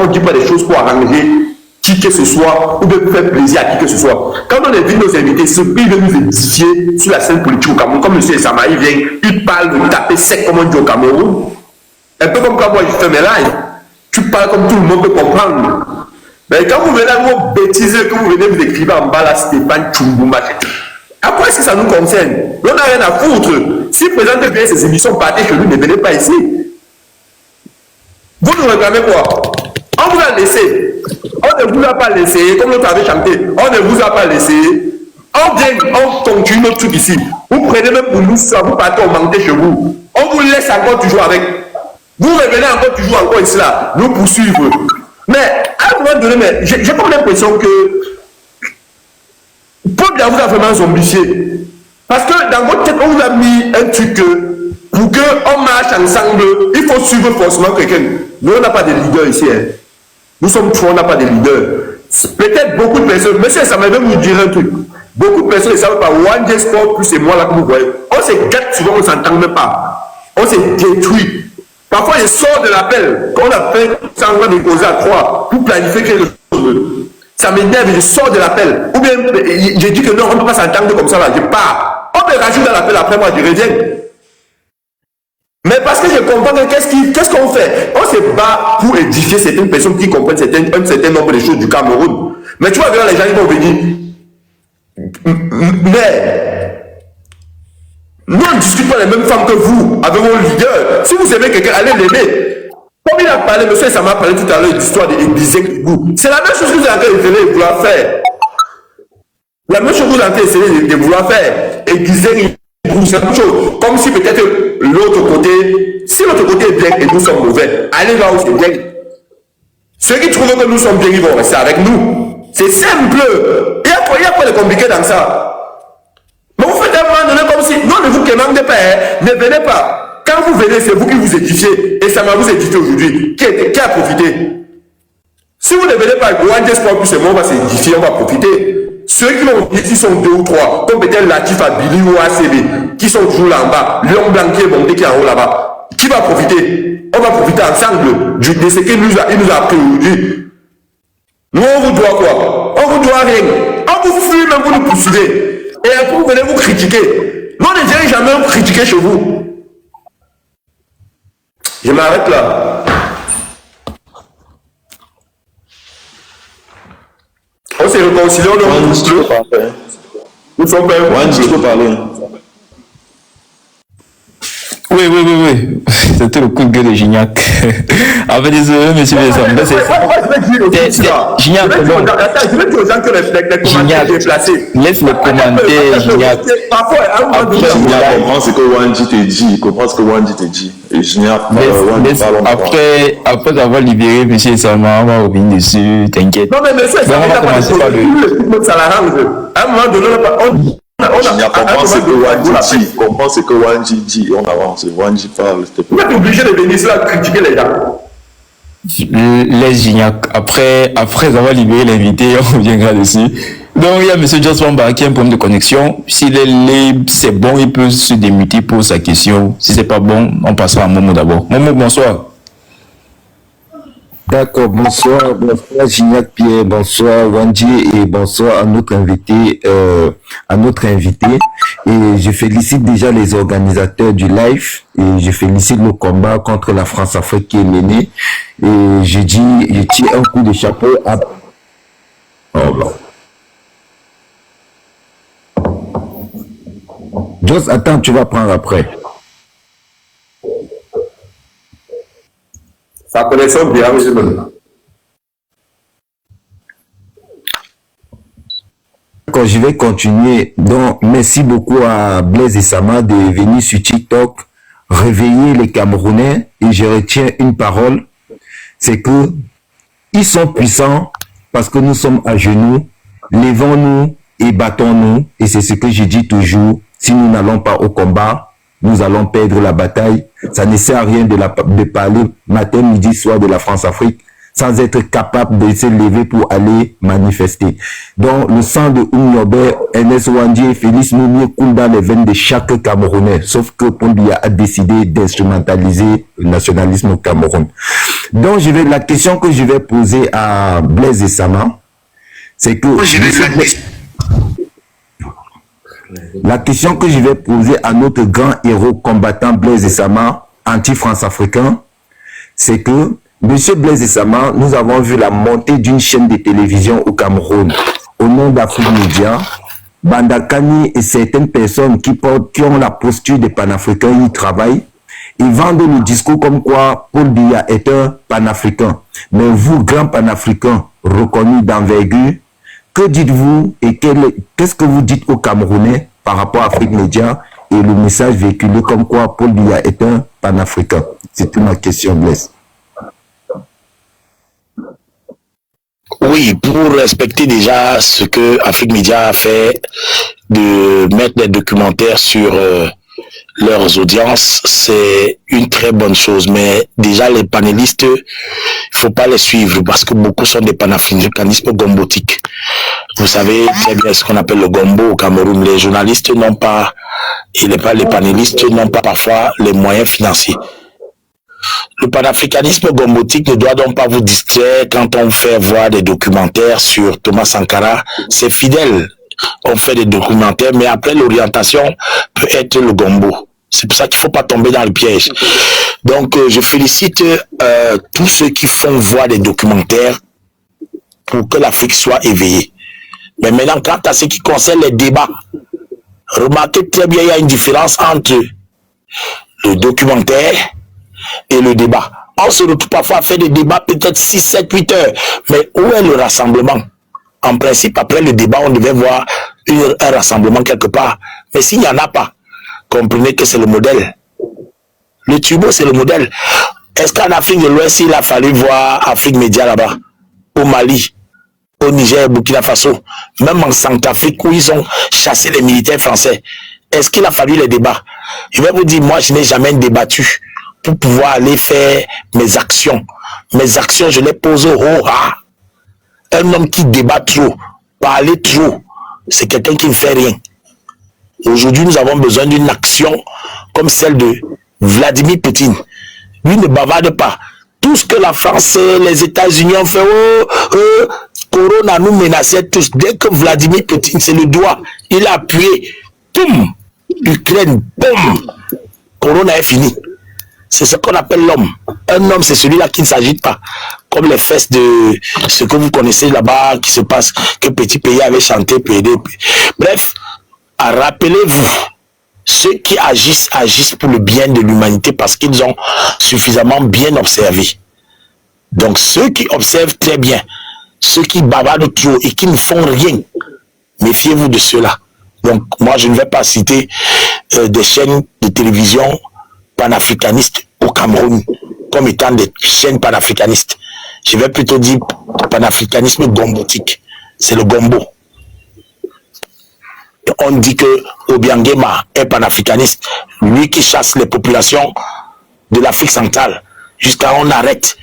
ne dit pas des choses pour arranger qui que ce soit ou de faire plaisir à qui que ce soit. Quand on invite nos invités, ce pays veut nous édifier sur la scène politique au Cameroun. Comme M. Samaï vient, il parle de taper sec comme on dit au Cameroun. Un peu comme quand moi je fais mes lives. Tu parles comme tout le monde peut comprendre. Mais quand vous venez à vos bêtises, que vous venez vous écrivez en bas là, Stéphane Tchoubouma, à quoi est-ce que ça nous concerne? On n'a rien à foutre. Si le président de bien ces émissions partez chez lui, ne venez pas ici. Vous nous réclamez quoi? On vous a laissé. On ne vous a pas laissé, comme l'autre avait chanté. On ne vous a pas laissé. On vient, on continue notre truc ici. Vous prenez même pour nous ça, vous partez, on manque chez vous. On vous laisse encore toujours avec. Vous revenez encore toujours encore ici là, nous poursuivre. Mais à un moment donné, j'ai comme l'impression que pour bien vous a vraiment zombifié. Parce que dans votre tête, on vous a mis un truc que pour qu'on marche ensemble, il faut suivre forcément quelqu'un. Nous, on n'a pas de leader ici. Hein. Nous sommes trois, on n'a pas de leader. Peut-être beaucoup de personnes, monsieur, ça m'a même vous dire un truc. Beaucoup de personnes ne savent pas, One Day Sport plus et moi là que vous voyez. On se gâte souvent, on ne s'entend même pas. On se détruit. Parfois, je sors de l'appel. Quand on a fait ça, on va déposer à 3 pour planifier quelque chose. Ça m'énerve, je sors de l'appel. Ou bien, j'ai dit que non, on ne peut pas s'entendre comme ça là. Je pars. On me rajoute dans l'appel après moi, je reviens. Mais parce que je comprends que qu'est-ce qu'on fait? On se bat pour édifier certaines personnes qui comprennent un certain nombre de choses du Cameroun. Mais tu vois, les gens ils vont venir. Mais nous, on ne discute pas les mêmes femmes que vous, avec vos leaders. Si vous aimez quelqu'un, allez l'aimer. Comme il a parlé, monsieur, ça m'a parlé tout à l'heure d'histoire de Égizé-Grigou. C'est la même chose que vous êtes en train de vouloir faire. La même chose que vous êtes en train de vouloir faire. Égizé-Grigou, c'est la même chose. Comme si peut-être l'autre côté, si l'autre côté est bien et nous sommes mauvais, allez là où c'est bien. Ceux qui trouvent que nous sommes bien, ils vont rester avec nous. C'est simple. Il y a quoi de compliqué dans ça? Mais vous faites un moment donné comme si, non, ne vous commandez pas, hein, ne venez pas. Quand vous venez, c'est vous qui vous édifiez. Et ça m'a vous édifié aujourd'hui. Qui a profité? Si vous ne venez pas, One Day Sport plus et moi, on va s'édifier, on va profiter. Ceux qui vont venir, ils sont 2 ou 3, comme peut-être Latif Abili ou ACB, qui sont toujours là en bas, Léon Blanc qui est monté, qui est en haut là-bas. Qui va profiter? On va profiter ensemble de ce qu'il nous a appris aujourd'hui. Nous, on vous doit quoi? On vous doit rien. On vous fuit, même vous nous poursuivez. Et après, vous venez vous critiquer. Nous, on ne dirait jamais vous critiquer chez vous. Je m'arrête là. On s'est réconcilié, nous sommes pas je peux parler. Oui. C'était le coup de gueule de Gignac. En fait, désolé, monsieur Besson. Gignac, je vais dire aux gens que les commentaires sont déplacés. Laisse les commentaires, Gignac. Parfois, à un moment donné, Gignac comprend ce que Wanji te dit. Comprend ce que Wanji te dit. Et Gignac, après avoir libéré monsieur Sama, on va revenir dessus, t'inquiète. Non, mais monsieur, ça va commencer par le ça l'arrange. À un moment donné, Gignac comprend ce que Wanji dit. Comprend ce que Wanji dit. On avance. Wanji parle, s'il te plaît. Vous êtes obligé de venir là critiquer les gens. Laisse Gignac. Après avoir libéré l'invité, on reviendra dessus. Donc, il y a M. Jos Wamba qui a un problème de connexion. S'il est libre, c'est bon, il peut se démuter pour sa question. Si c'est pas bon, on passera à Momo d'abord. Momo, bonsoir. D'accord, bonsoir Gignac Pierre, bonsoir Wanji et bonsoir à notre invité. Et je félicite déjà les organisateurs du live et je félicite le combat contre la France-Afrique qui est mené. Et je tire un coup de chapeau à... Oh là. Jos, attends, tu vas prendre après. Sa connexion bien, monsieur Benoît. D'accord, je vais continuer. Donc, merci beaucoup à Blaise et Sama de venir sur TikTok, réveiller les Camerounais. Et je retiens une parole, c'est que ils sont puissants parce que nous sommes à genoux. Levons-nous et battons-nous. Et c'est ce que je dis toujours. Si nous n'allons pas au combat, nous allons perdre la bataille. Ça ne sert à rien de parler matin, midi, soir de la France-Afrique. sans être capable de se lever pour aller manifester. Donc, le sang de Oumyobé, Ernest Ouandji et Félix Mounier coule dans les veines de chaque Camerounais, sauf que Paul Biya a décidé d'instrumentaliser le nationalisme au Cameroun. Donc, la question que je vais poser à Blaise Esama, c'est que... La question que je vais poser à notre grand héros combattant Blaise Esama, anti-France africain, c'est que, Monsieur Blaise Esama, nous avons vu la montée d'une chaîne de télévision au Cameroun, au nom d'Afrique Média. Bandakani et certaines personnes qui ont la posture des panafricains, ils travaillent. Ils vendent le discours comme quoi Paul Biya est un panafricain. Mais vous, grand panafricain reconnu d'envergure, que dites-vous et qu'est-ce que vous dites aux Camerounais par rapport à Afrique Média et le message véhiculé comme quoi Paul Biya est un panafricain? C'est ma question, Blaise. Oui, pour respecter déjà ce que Afrique Média a fait, de mettre des documentaires sur leurs audiences, c'est une très bonne chose. Mais déjà, les panélistes, il faut pas les suivre parce que beaucoup sont des panafricanismes gombotiques. Vous savez très bien ce qu'on appelle le gombo au Cameroun. Les journalistes n'ont pas, et les panélistes n'ont pas parfois les moyens financiers. Le panafricanisme gombotique ne doit donc pas vous distraire quand on fait voir des documentaires sur Thomas Sankara. C'est fidèle. On fait des documentaires, mais après l'orientation peut être le gombo. C'est pour ça qu'il ne faut pas tomber dans le piège. Donc, je félicite tous ceux qui font voir des documentaires pour que l'Afrique soit éveillée. Mais maintenant, quant à ce qui concerne les débats, remarquez très bien, il y a une différence entre le documentaire et le débat. On se retrouve parfois à faire des débats peut-être 6, 7, 8 heures. Mais où est le rassemblement? En principe, après le débat, on devait voir un rassemblement quelque part. Mais s'il n'y en a pas, comprenez que c'est le modèle. Le turbo, c'est le modèle. Est-ce qu'en Afrique de l'Ouest, il a fallu voir Afrique Média là-bas? Au Mali, au Niger, au Burkina Faso, même en Centrafrique où ils ont chassé les militaires français. Est-ce qu'il a fallu les débats? Je vais vous dire, moi, je n'ai jamais débattu pour pouvoir aller faire mes actions. Mes actions, je les pose au ras. Un homme qui débat trop, parler trop, c'est quelqu'un qui ne fait rien. Aujourd'hui, nous avons besoin d'une action comme celle de Vladimir Poutine. Lui ne bavarde pas. Tout ce que la France, les États-Unis ont fait, Corona nous menaçait tous. Dès que Vladimir Poutine, c'est le doigt, il a appuyé, boum, Ukraine, boum, Corona est fini. C'est ce qu'on appelle l'homme. Un homme, c'est celui-là qui ne s'agite pas. Comme les fesses de ce que vous connaissez là-bas, qui se passe, que Petit Pays avait chanté, PD. Bref, rappelez-vous, ceux qui agissent, agissent pour le bien de l'humanité parce qu'ils ont suffisamment bien observé. Donc, ceux qui observent très bien, ceux qui bavardent trop et qui ne font rien, méfiez-vous de ceux-là. Donc, moi, je ne vais pas citer des chaînes de télévision panafricanistes au Cameroun comme étant des chaînes panafricanistes. Je vais plutôt dire panafricanisme gombotique. C'est le gombo. On dit que Obiangema est panafricaniste. Lui qui chasse les populations de l'Afrique centrale jusqu'à on arrête.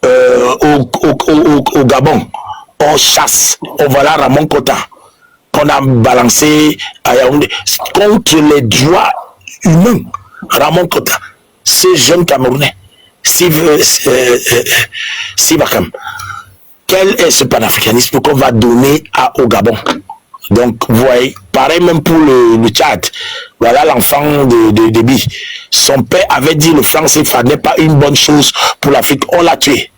Au Gabon, on chasse. On voit là Ramon Kota qu'on a balancé à Yaoundé contre les droits humains. Ramon Kota, ce jeune Camerounais, Sivakam, quel est ce panafricanisme qu'on va donner au Gabon? Donc, vous voyez, pareil même pour le Tchad. Voilà l'enfant de Déby. Son père avait dit le franc CFA n'est pas une bonne chose pour l'Afrique. On l'a tué.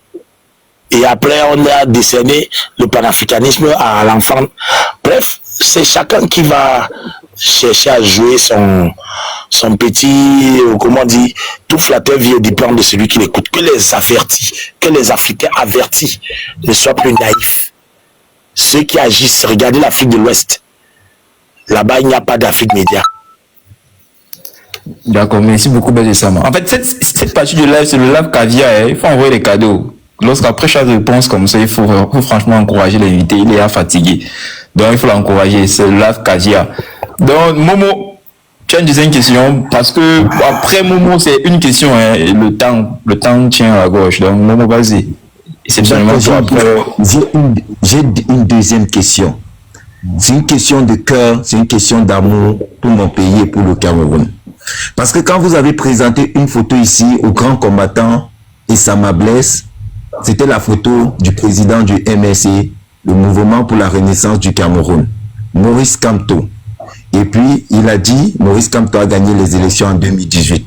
Et après, on a décerné le panafricanisme à l'enfant. Bref, c'est chacun qui va chercher à jouer son petit, comment on dit, tout flatteur vieux diplôme de celui qui l'écoute. Que les avertis, que les Africains avertis ne soient plus naïfs. Ceux qui agissent, regardez l'Afrique de l'Ouest. Là-bas, il n'y a pas d'Afrique Média. D'accord, merci beaucoup, Bessama. En fait, cette partie du live, c'est le live caviar. Hein. Il faut envoyer les cadeaux. Lorsqu'après chaque réponse comme ça, il faut franchement encourager l'invité. Il est fatigué. Donc, il faut l'encourager. C'est le live caviar. Donc, Momo, tu as une deuxième question. Parce que, après Momo, c'est une question. Hein, le temps tient à la gauche. Donc, Momo, vas-y. exceptionnellement pour après. J'ai une deuxième question. C'est une question de cœur, c'est une question d'amour pour mon pays et pour le Cameroun. Parce que quand vous avez présenté une photo ici au grand combattant Issama Blaise, c'était la photo du président du MSC, le Mouvement pour la Renaissance du Cameroun, Maurice Kamto. Et puis, il a dit, Maurice Kamto a gagné les élections en 2018.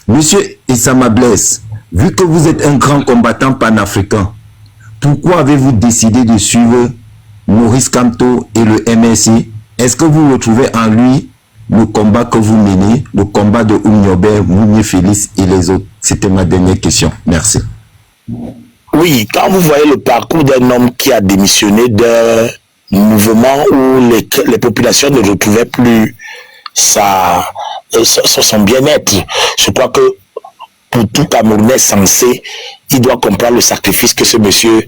Monsieur Issama Blaise, vu que vous êtes un grand combattant panafricain, pourquoi avez-vous décidé de suivre Maurice Kamto et le MSC? Est-ce que vous retrouvez en lui le combat que vous menez, le combat de Oumniobé, Mounier Félix et les autres? C'était ma dernière question. Merci. Oui, quand vous voyez le parcours d'un homme qui a démissionné d'un mouvement où les populations ne retrouvaient plus son bien-être, je crois que pour tout Camerounais sensé, il doit comprendre le sacrifice que ce monsieur,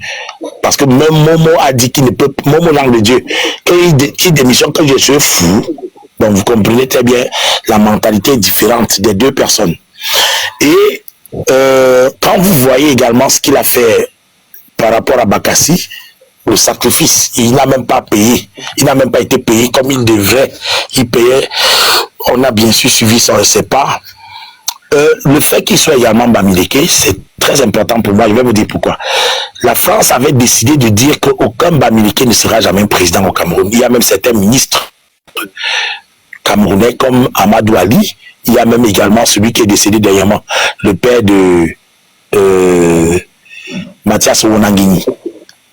parce que même Momo a dit qu'il ne peut, Momo langue de Dieu, qu'il démissionne, que je suis fou. Donc vous comprenez très bien la mentalité différente des deux personnes. Et quand vous voyez également ce qu'il a fait par rapport à Bakassi, le sacrifice, il n'a même pas payé, il n'a même pas été payé comme il devrait, il payait, on a bien sûr suivi ses pas. Le fait qu'il soit également Bamileke, c'est très important pour moi, je vais vous dire pourquoi. La France avait décidé de dire qu'aucun Bamileke ne sera jamais président au Cameroun. Il y a même certains ministres camerounais comme Amadou Ali, il y a même également celui qui est décédé dernièrement, le père de Mathias Wonangini,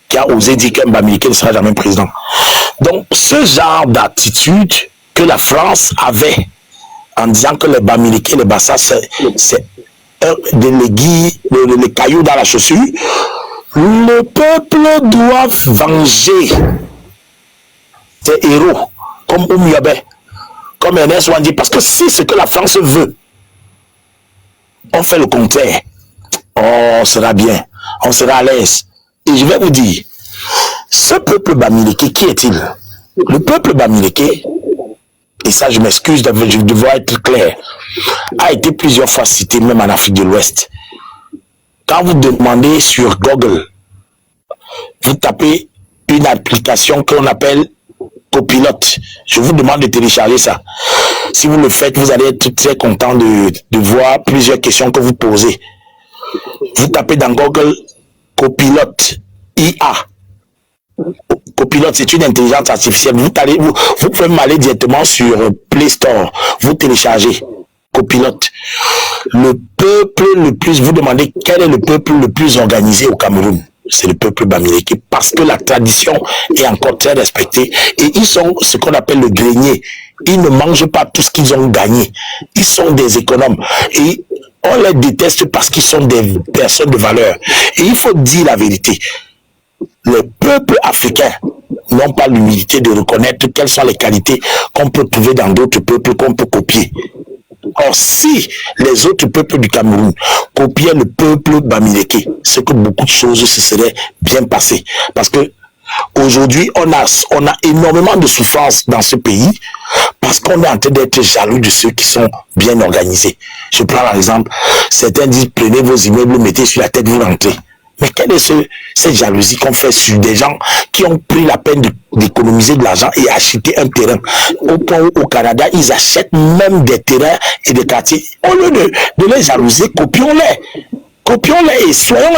qui a osé dire qu'un Bamileke ne sera jamais président. Donc, ce genre d'attitude que la France avait en disant que les Bamileke, les Bassa, c'est les cailloux dans la chaussure, le peuple doit venger ses héros, comme Oumniobé, comme Ernest Ouandji, parce que si ce que la France veut, on fait le contraire, on sera bien, on sera à l'aise. Et je vais vous dire, ce peuple Bamileke, qui est-il? Le peuple Bamileke, et ça je m'excuse, je devrais être clair, a été plusieurs fois cité même en Afrique de l'Ouest. Quand vous demandez sur Google, vous tapez une application qu'on appelle Copilote. Je vous demande de télécharger ça. Si vous le faites, vous allez être très content de voir plusieurs questions que vous posez. Vous tapez dans Google Copilote, IA. Copilote, c'est une intelligence artificielle. Vous pouvez m'aller directement sur Play Store. Vous téléchargez Copilote. Le peuple le plus, vous demandez quel est le peuple le plus organisé au Cameroun? C'est le peuple Bamileke, parce que la tradition est encore très respectée et ils sont ce qu'on appelle le grenier. Ils ne mangent pas tout ce qu'ils ont gagné. Ils sont des économes et on les déteste parce qu'ils sont des personnes de valeur. Et il faut dire la vérité. Les peuples africains n'ont pas l'humilité de reconnaître quelles sont les qualités qu'on peut trouver dans d'autres peuples qu'on peut copier. Or, si les autres peuples du Cameroun copiaient le peuple Bamileke, c'est que beaucoup de choses se seraient bien passées. Parce que aujourd'hui, on a énormément de souffrance dans ce pays parce qu'on est en train d'être jaloux de ceux qui sont bien organisés. Je prends par exemple, certains disent prenez vos immeubles, mettez sur la tête, vous rentrez. Mais quelle est cette jalousie qu'on fait sur des gens qui ont pris la peine d'économiser de l'argent et acheter un terrain? Au point où au Canada, ils achètent même des terrains et des quartiers. Au lieu de les jalouser, copions-les. Copions-les et soyons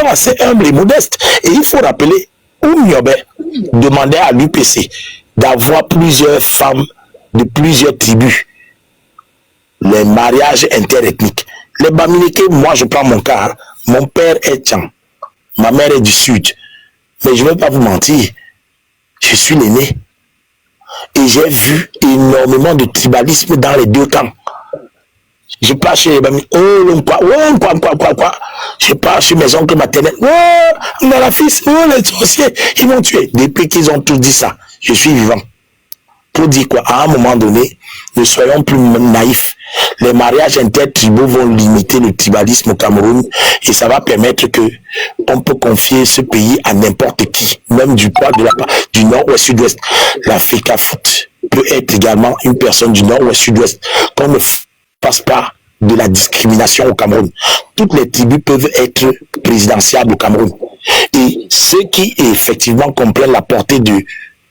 assez humbles et modestes. Et il faut rappeler, Oumniobé demandait à l'UPC d'avoir plusieurs femmes de plusieurs tribus. Les mariages interethniques. Les Bamileke, moi je prends mon cas, hein. Mon père est Tchang, ma mère est du Sud. Mais je ne vais pas vous mentir, je suis l'aîné. Et j'ai vu énormément de tribalisme dans les deux camps. Je pars chez les Bamileke, quoi. Je pars chez mes oncles maternels, on a la fils, les sorciers, ils m'ont tué. Depuis qu'ils ont tout dit ça, je suis vivant. Pour dire quoi, à un moment donné, ne soyons plus naïfs. Les mariages intertribaux vont limiter le tribalisme au Cameroun et ça va permettre que on peut confier ce pays à n'importe qui, même du nord ou sud-ouest. L'Africa Foot peut être également une personne du nord ou sud-ouest. Qu'on ne fasse pas de la discrimination au Cameroun. Toutes les tribus peuvent être présidentiables au Cameroun. Et ceux qui effectivement comprennent la portée de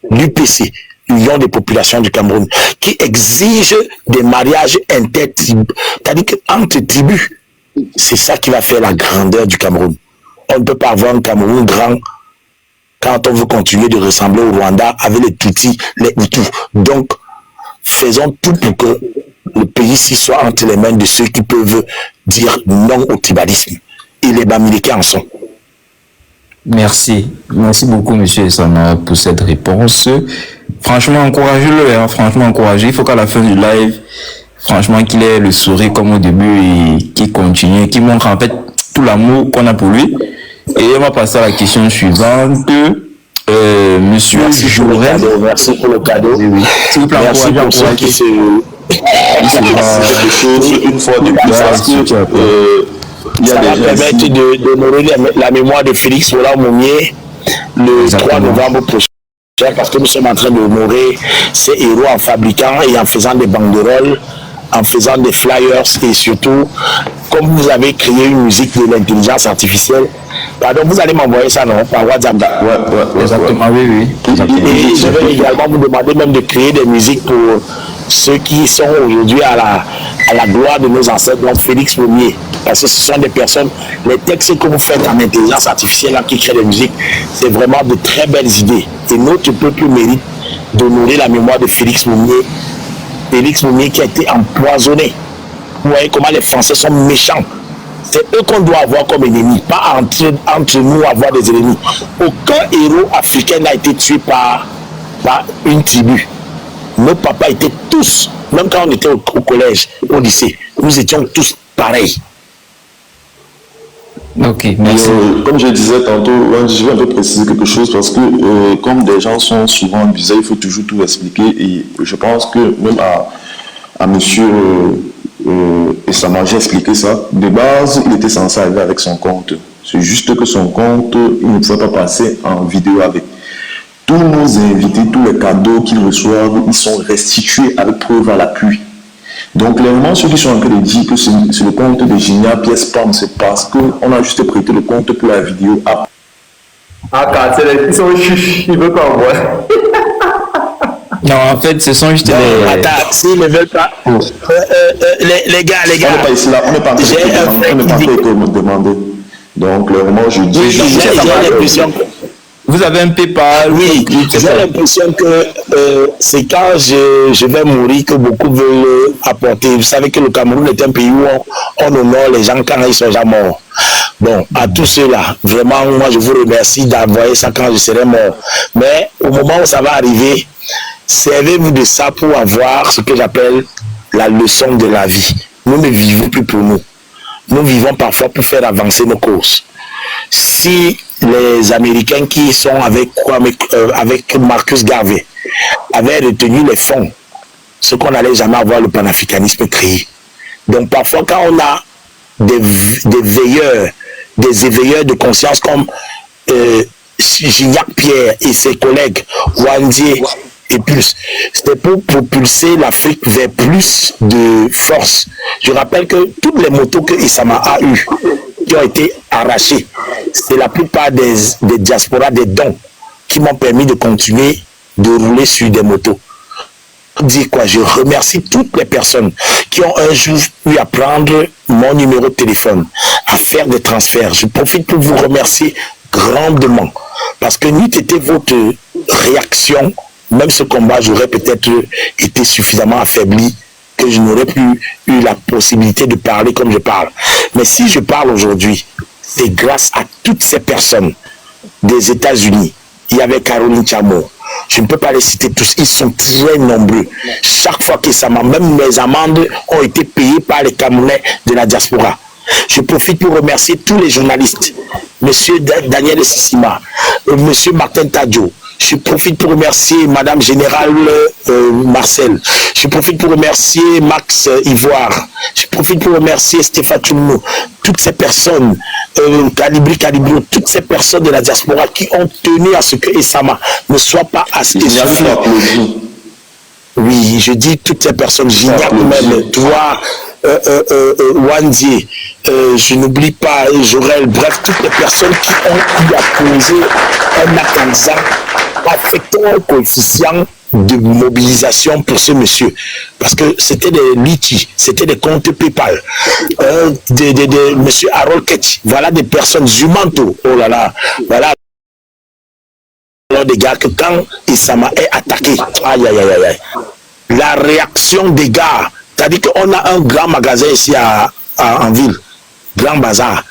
l'UPC, Union des populations du Cameroun, qui exige des mariages intertribus, c'est-à-dire qu'entre tribus, c'est ça qui va faire la grandeur du Cameroun. On ne peut pas avoir un Cameroun grand quand on veut continuer de ressembler au Rwanda avec les Tutsis, les Hutus. Donc, faisons tout pour que le pays-ci soit entre les mains de ceux qui peuvent dire non au tribalisme. Et les Bamilekés en sont. Merci. Merci beaucoup, monsieur Essama, pour cette réponse. Franchement, encouragez-le, hein. Franchement, encouragez. Il faut qu'à la fin du live, franchement, qu'il ait le sourire comme au début et qu'il continue, qu'il montre en fait tout l'amour qu'on a pour lui. Et on va passer à la question suivante. Monsieur Jourel. Merci pour le cadeau. Oui. S'il vous plaît, merci pour ceux qui se... Une fois de plus, parce que ça va permettre d'honorer la mémoire de Félix Moula-Moumier le 3 novembre prochain, parce que nous sommes en train d'honorer ces héros en fabriquant et en faisant des banderoles, en faisant des flyers et surtout, comme vous avez créé une musique de l'intelligence artificielle, pardon, vous allez m'envoyer ça non, par WhatsApp. Ouais. Exactement, oui. Et je vais également vous demander même de créer des musiques pour ceux qui sont aujourd'hui à la gloire de nos ancêtres, donc Félix Mounier. Parce que ce sont des personnes, les textes que vous faites en intelligence artificielle là, qui créent des musiques, c'est vraiment de très belles idées. Et notre peuple mérite d'honorer la mémoire de Félix Mounier. Félix Mounier qui a été empoisonné. Vous voyez comment les Français sont méchants. C'est eux qu'on doit avoir comme ennemis, pas entre nous avoir des ennemis. Aucun héros africain n'a été tué par une tribu. Nos papas étaient tous, même quand on était au collège, au lycée, nous étions tous pareils. Ok, merci. Comme je disais tantôt, je vais un peu préciser quelque chose parce que comme des gens sont souvent abusés, il faut toujours tout expliquer et je pense que même à monsieur Essama, j'ai expliqué ça. De base, il était censé arriver avec son compte. C'est juste que son compte, il ne pouvait pas passer en vidéo avec. Tous nos invités, tous les cadeaux qu'ils reçoivent, ils sont restitués avec preuve à l'appui. Donc, clairement, ceux qui sont en train de dire que c'est le compte de Génia Pièce Pam, c'est parce qu'on a juste prêté le compte pour la vidéo. Ils sont chiches, ils ne veulent pas envoyer. Non, en fait, ce sont juste les... Attends, s'ils ne veulent pas... les gars... On n'est pas ici là, on n'est pas en train de demander. Donc, clairement, je dis... J'ai l'impression... Vous avez un PayPal? Oui, j'ai l'impression que c'est quand je vais mourir que beaucoup veulent apporter. Vous savez que le Cameroun est un pays où on honore les gens quand ils sont déjà morts. Bon, à tous ceux-là, vraiment, moi je vous remercie d'envoyer ça quand je serai mort. Mais au moment où ça va arriver, servez-vous de ça pour avoir ce que j'appelle la leçon de la vie. Nous ne vivons plus pour nous. Nous vivons parfois pour faire avancer nos causes. Si les Américains qui sont avec Marcus Garvey avaient retenu les fonds, ce qu'on n'allait jamais avoir le panafricanisme créé. Donc parfois quand on a des veilleurs, des éveilleurs de conscience comme Gignac Pierre et ses collègues, Wandier et plus, c'était pour propulser l'Afrique vers plus de force. Je rappelle que toutes les motos que Essama a eues, qui ont été arrachées, c'est la plupart des diasporas, des dons qui m'ont permis de continuer de rouler sur des motos. Dire quoi, je remercie toutes les personnes qui ont un jour eu à prendre mon numéro de téléphone, à faire des transferts. Je profite pour vous remercier grandement parce que n'eût été votre réaction, même ce combat, j'aurais peut-être été suffisamment affaibli que je n'aurais plus eu la possibilité de parler comme je parle. Mais si je parle aujourd'hui, c'est grâce à toutes ces personnes des États-Unis. Il y avait Caroline Chamo. Je ne peux pas les citer tous, ils sont très nombreux. Chaque fois que ça m'a, même mes amendes ont été payées par les Camerounais de la diaspora. Je profite pour remercier tous les journalistes, monsieur Daniel Sissima, monsieur Martin Tadjo. Je profite pour remercier Madame Générale Marcel. Je profite pour remercier Max Ivoire. Je profite pour remercier Stéphane Tchounou. Toutes ces personnes, Calibri, toutes ces personnes de la diaspora qui ont tenu à ce que Essama ne soit pas assez essoufflé. Oui, je dis toutes ces personnes, Gignac même, toi, Wandie, je n'oublie pas Jorel, bref, toutes les personnes qui ont pu apposer un acte en disant affectons un coefficient de mobilisation pour ce monsieur. Parce que c'était des Litchi, c'était des comptes PayPal, de monsieur Harold Ketch, voilà des personnes, Zumanto, oh là là, voilà. Alors des gars que quand Isama est attaqué, aïe aïe aïe aïe, la réaction des gars, c'est-à-dire qu'on a un grand magasin ici en ville, grand bazar,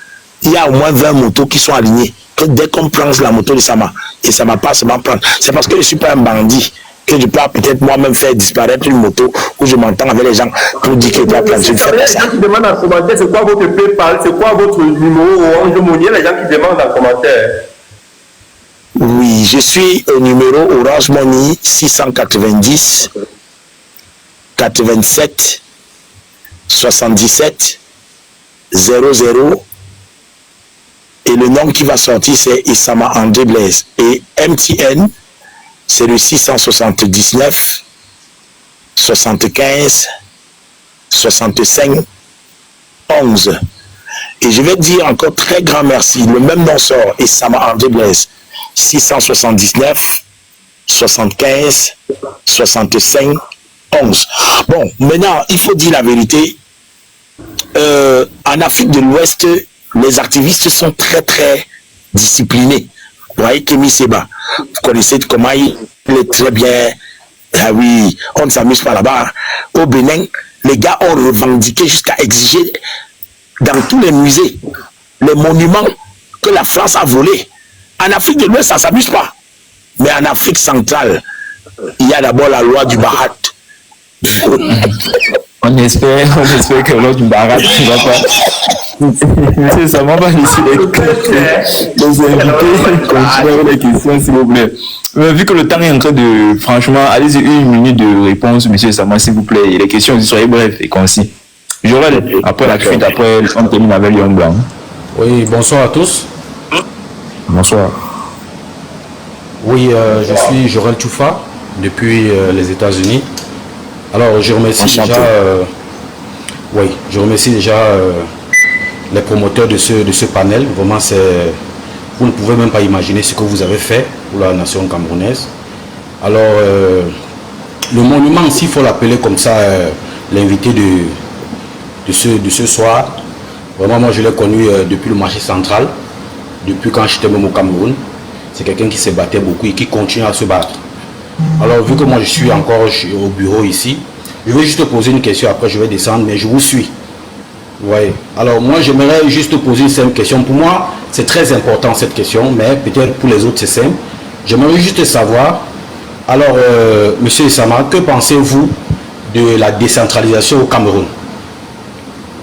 il y a au moins 20 motos qui sont alignées, que dès qu'on prend la moto de Sama, et ça m'a pas seulement prendre, c'est parce que je ne suis pas un bandit, que je peux peut-être moi-même faire disparaître une moto, où je m'entends avec les gens pour dire que je dois prendre, je ne fais pas ça. Les gens qui demandent en commentaire, c'est quoi votre PayPal, c'est quoi votre numéro Orange Money, les gens qui demandent en commentaire. Oui, je suis au numéro Orange Money 690 87 77 00 et le nom qui va sortir c'est Isama André Blaise et MTN c'est le 679 75 65 11 et je vais dire encore très grand merci, le même nom sort Isama André Blaise 679 75 65 11. Bon, maintenant, il faut dire la vérité. En Afrique de l'Ouest, les activistes sont très très disciplinés. Vous voyez Kémy Seba, vous connaissez comment il est très bien. Ah oui, on ne s'amuse pas là-bas. Au Bénin, les gars ont revendiqué jusqu'à exiger dans tous les musées les monuments que la France a volés. En Afrique de l'Ouest, ça ne s'amuse pas. Mais en Afrique centrale, il y a d'abord la loi du Barat. On espère que la loi du Barat ne va pas. Monsieur Sama va laisser les invités continuer les questions, s'il vous plaît. Mais vu que le temps est en train de. Franchement, allez-y, 1 minute de réponse, monsieur Sama, s'il vous plaît. Et les questions, soyez brefs et concis. J'aurai après la suite, après, on termine avec Lyon Blanc. Oui, bonsoir à tous. Bonsoir. Oui, je suis Jorel Tchoufa depuis les États-Unis. Alors, je remercie déjà, les promoteurs de ce panel. Vraiment, vous ne pouvez même pas imaginer ce que vous avez fait pour la nation camerounaise. Alors, le monument, s'il faut l'appeler comme ça, l'invité de ce soir, vraiment, moi, je l'ai connu depuis le marché central, depuis quand j'étais même au Cameroun. C'est quelqu'un qui se battait beaucoup et qui continue à se battre. Alors, vu que moi, je suis encore au bureau ici, je vais juste poser une question, après je vais descendre, mais je vous suis. Ouais. Alors, moi, j'aimerais juste poser une simple question. Pour moi, c'est très important cette question, mais peut-être pour les autres, c'est simple. J'aimerais juste savoir, alors, monsieur Isama, que pensez-vous de la décentralisation au Cameroun?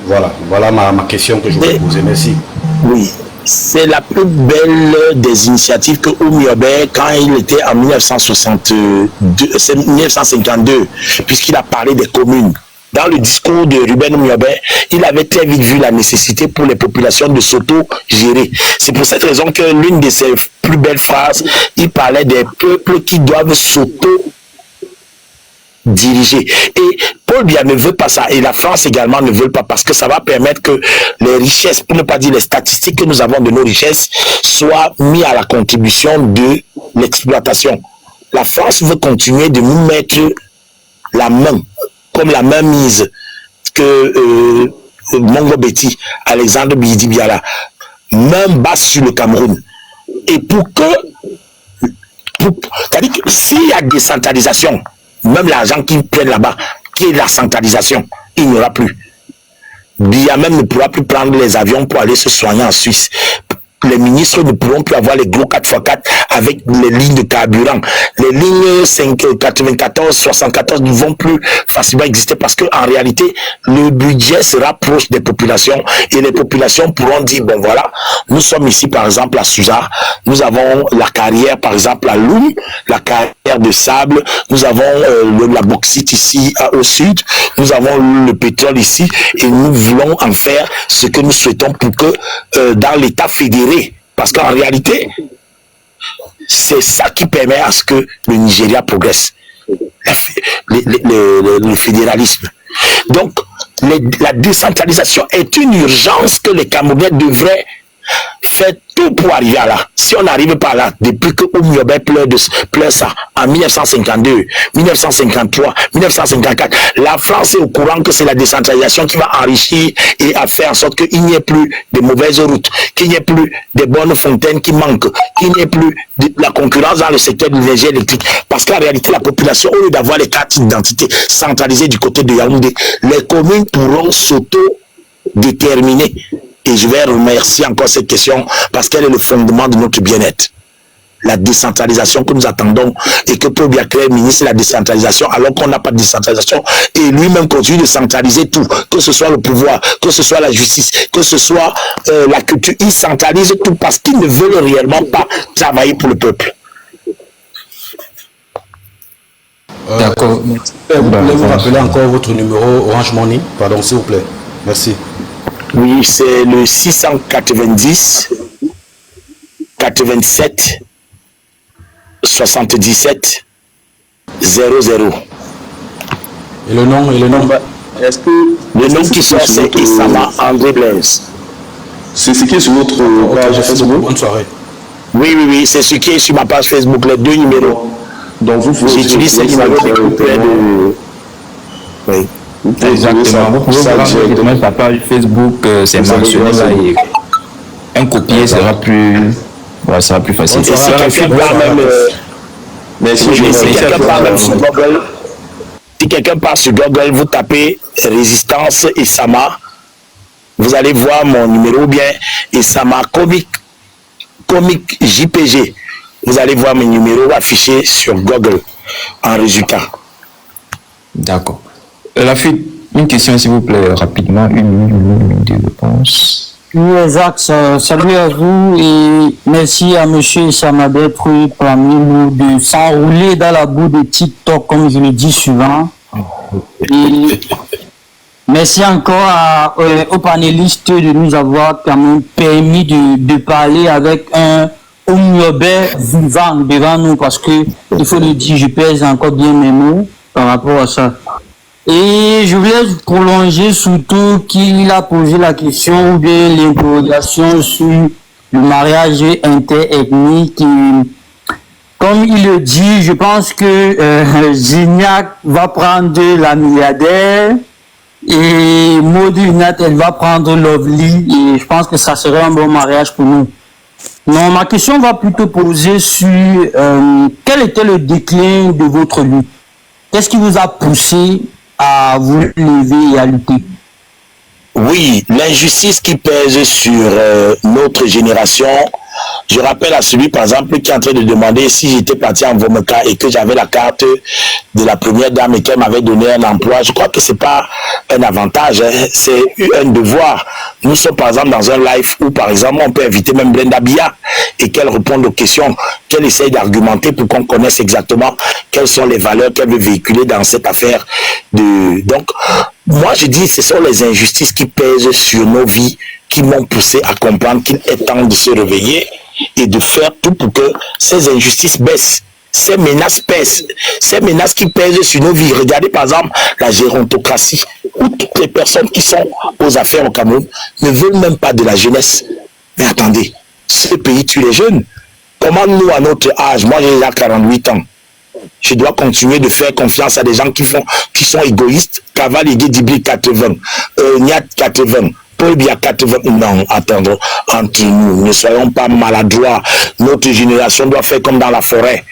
Voilà ma question que je voulais poser. Merci. Oui. C'est la plus belle des initiatives que Oumyobé, quand il était en 1952, puisqu'il a parlé des communes. Dans le discours de Ruben Oumyobé, il avait très vite vu la nécessité pour les populations de s'auto-gérer. C'est pour cette raison que l'une de ses plus belles phrases, il parlait des peuples qui doivent s'auto-diriger. Et Paul Biya ne veut pas ça, et la France également ne veut pas, parce que ça va permettre que les richesses, pour ne pas dire les statistiques que nous avons de nos richesses, soient mises à la contribution de l'exploitation. La France veut continuer de nous mettre la main, comme la main mise que Mongo Betty, Alexandre Bidi Biala, main basse sur le Cameroun. Et c'est-à-dire que s'il y a décentralisation, même l'argent qu'ils prennent là-bas, qui est la centralisation, il n'y aura plus. Biya même ne pourra plus prendre les avions pour aller se soigner en Suisse. Les ministres ne pourront plus avoir les gros 4x4 avec les lignes de carburant. Les lignes 94, 74 ne vont plus facilement exister parce qu'en réalité, le budget sera proche des populations et les populations pourront dire, bon voilà, nous sommes ici par exemple à Souza, nous avons la carrière par exemple à Loum, la carrière de sable, nous avons la bauxite ici au sud, nous avons le pétrole ici et nous voulons en faire ce que nous souhaitons pour que dans l'état fédéré, parce qu'en réalité, c'est ça qui permet à ce que le Nigeria progresse. Le fédéralisme. Donc, la décentralisation est une urgence que les Camerounais devraient faire tout pour arriver à là. Si on n'arrive pas là, depuis que Oumyobé pleure ça, en 1952, 1953, 1954, la France est au courant que c'est la décentralisation qui va enrichir et à faire en sorte qu'il n'y ait plus de mauvaises routes, qu'il n'y ait plus de bonnes fontaines qui manquent, qu'il n'y ait plus de la concurrence dans le secteur de l'énergie électrique. Parce qu'en réalité, la population, au lieu d'avoir les cartes d'identité centralisées du côté de Yaoundé, les communes pourront s'auto-déterminer. Et je vais remercier encore cette question parce qu'elle est le fondement de notre bien-être. La décentralisation que nous attendons et que Paul Biya-Cré est ministre de la décentralisation alors qu'on n'a pas de décentralisation et lui-même continue de centraliser tout, que ce soit le pouvoir, que ce soit la justice, que ce soit la culture. Il centralise tout parce qu'il ne veut réellement pas travailler pour le peuple. D'accord. Vous rappelez encore votre numéro Orange Money, pardon, s'il vous plaît. Merci. Oui, c'est le 690 87 77 00. Et le nom Est-ce que Le nom qui sort, c'est Isama André Blaise. c'est ce qui est sur votre page Facebook? Bonne soirée. Oui, c'est ce qui est sur ma page Facebook, les deux numéros. Donc vous pouvez J'utilise ce numéro de... Oui. Exactement. Vous pouvez voir directement sa page Facebook, c'est mentionné là et un copier sera plus, voilà, sera plus facile. Et si quelqu'un part même, sur Google, si quelqu'un part sur Google, vous tapez Résistance Isama, vous allez voir mon numéro ou bien Isama comique JPG. Vous allez voir mes numéros affichés sur Google en résultat. D'accord. La fuite, une question s'il vous plaît, rapidement, une minute de réponse. Oui, exact. Salut à vous et merci à monsieur Isama d'être parmi nous, de s'enrouler dans la boue de TikTok, comme je le dis souvent. Et merci encore aux panélistes de nous avoir quand même permis de parler avec un Oumyobé vivant devant nous, parce que, il faut le dire, je pèse encore bien mes mots par rapport à ça. Et je voulais prolonger surtout qu'il a posé la question ou bien l'interrogation sur le mariage interethnique. Comme il le dit, je pense que Gignac va prendre la milliardaire et Maudit Nat, elle va prendre Lovely, et je pense que ça serait un bon mariage pour nous. Non, ma question va plutôt poser sur quel était le déclin de votre lutte? Qu'est-ce qui vous a poussé à vous lever et à lutter? Oui, l'injustice qui pèse sur notre génération. Je rappelle à celui, par exemple, qui est en train de demander si j'étais parti en Vomeka et que j'avais la carte de la première dame et qu'elle m'avait donné un emploi. Je crois que c'est pas un avantage, hein, c'est un devoir. Nous sommes, par exemple, dans un live où, par exemple, on peut inviter même Brenda Biya et qu'elle réponde aux questions, qu'elle essaye d'argumenter pour qu'on connaisse exactement quelles sont les valeurs qu'elle veut véhiculer dans cette affaire. Donc, moi, je dis, ce sont les injustices qui pèsent sur nos vies qui m'ont poussé à comprendre qu'il est temps de se réveiller et de faire tout pour que ces injustices baissent, ces menaces pèsent, ces menaces qui pèsent sur nos vies. Regardez par exemple la gérontocratie, où toutes les personnes qui sont aux affaires au Cameroun ne veulent même pas de la jeunesse. Mais attendez, ce pays tue les jeunes. Comment nous, à notre âge, moi j'ai déjà 48 ans, je dois continuer de faire confiance à des gens qui sont égoïstes? Cavalier Dibli 80, Niat 80, Paul Biya 80. Non, attendre entre nous, ne soyons pas maladroits. Notre génération doit faire comme dans la forêt.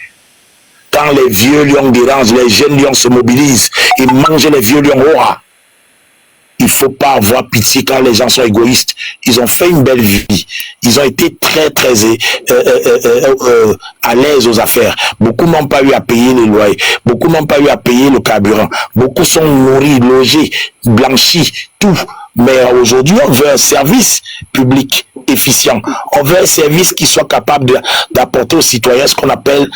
Quand les vieux lions dérangent, les jeunes lions se mobilisent, ils mangent les vieux lions. Il ne faut pas avoir pitié quand les gens sont égoïstes. Ils ont fait une belle vie. Ils ont été très, très à l'aise aux affaires. Beaucoup n'ont pas eu à payer les loyers. Beaucoup n'ont pas eu à payer le carburant. Beaucoup sont nourris, logés, blanchis, tout. Mais aujourd'hui, on veut un service public efficient. On veut un service qui soit capable d'apporter aux citoyens ce qu'on appelle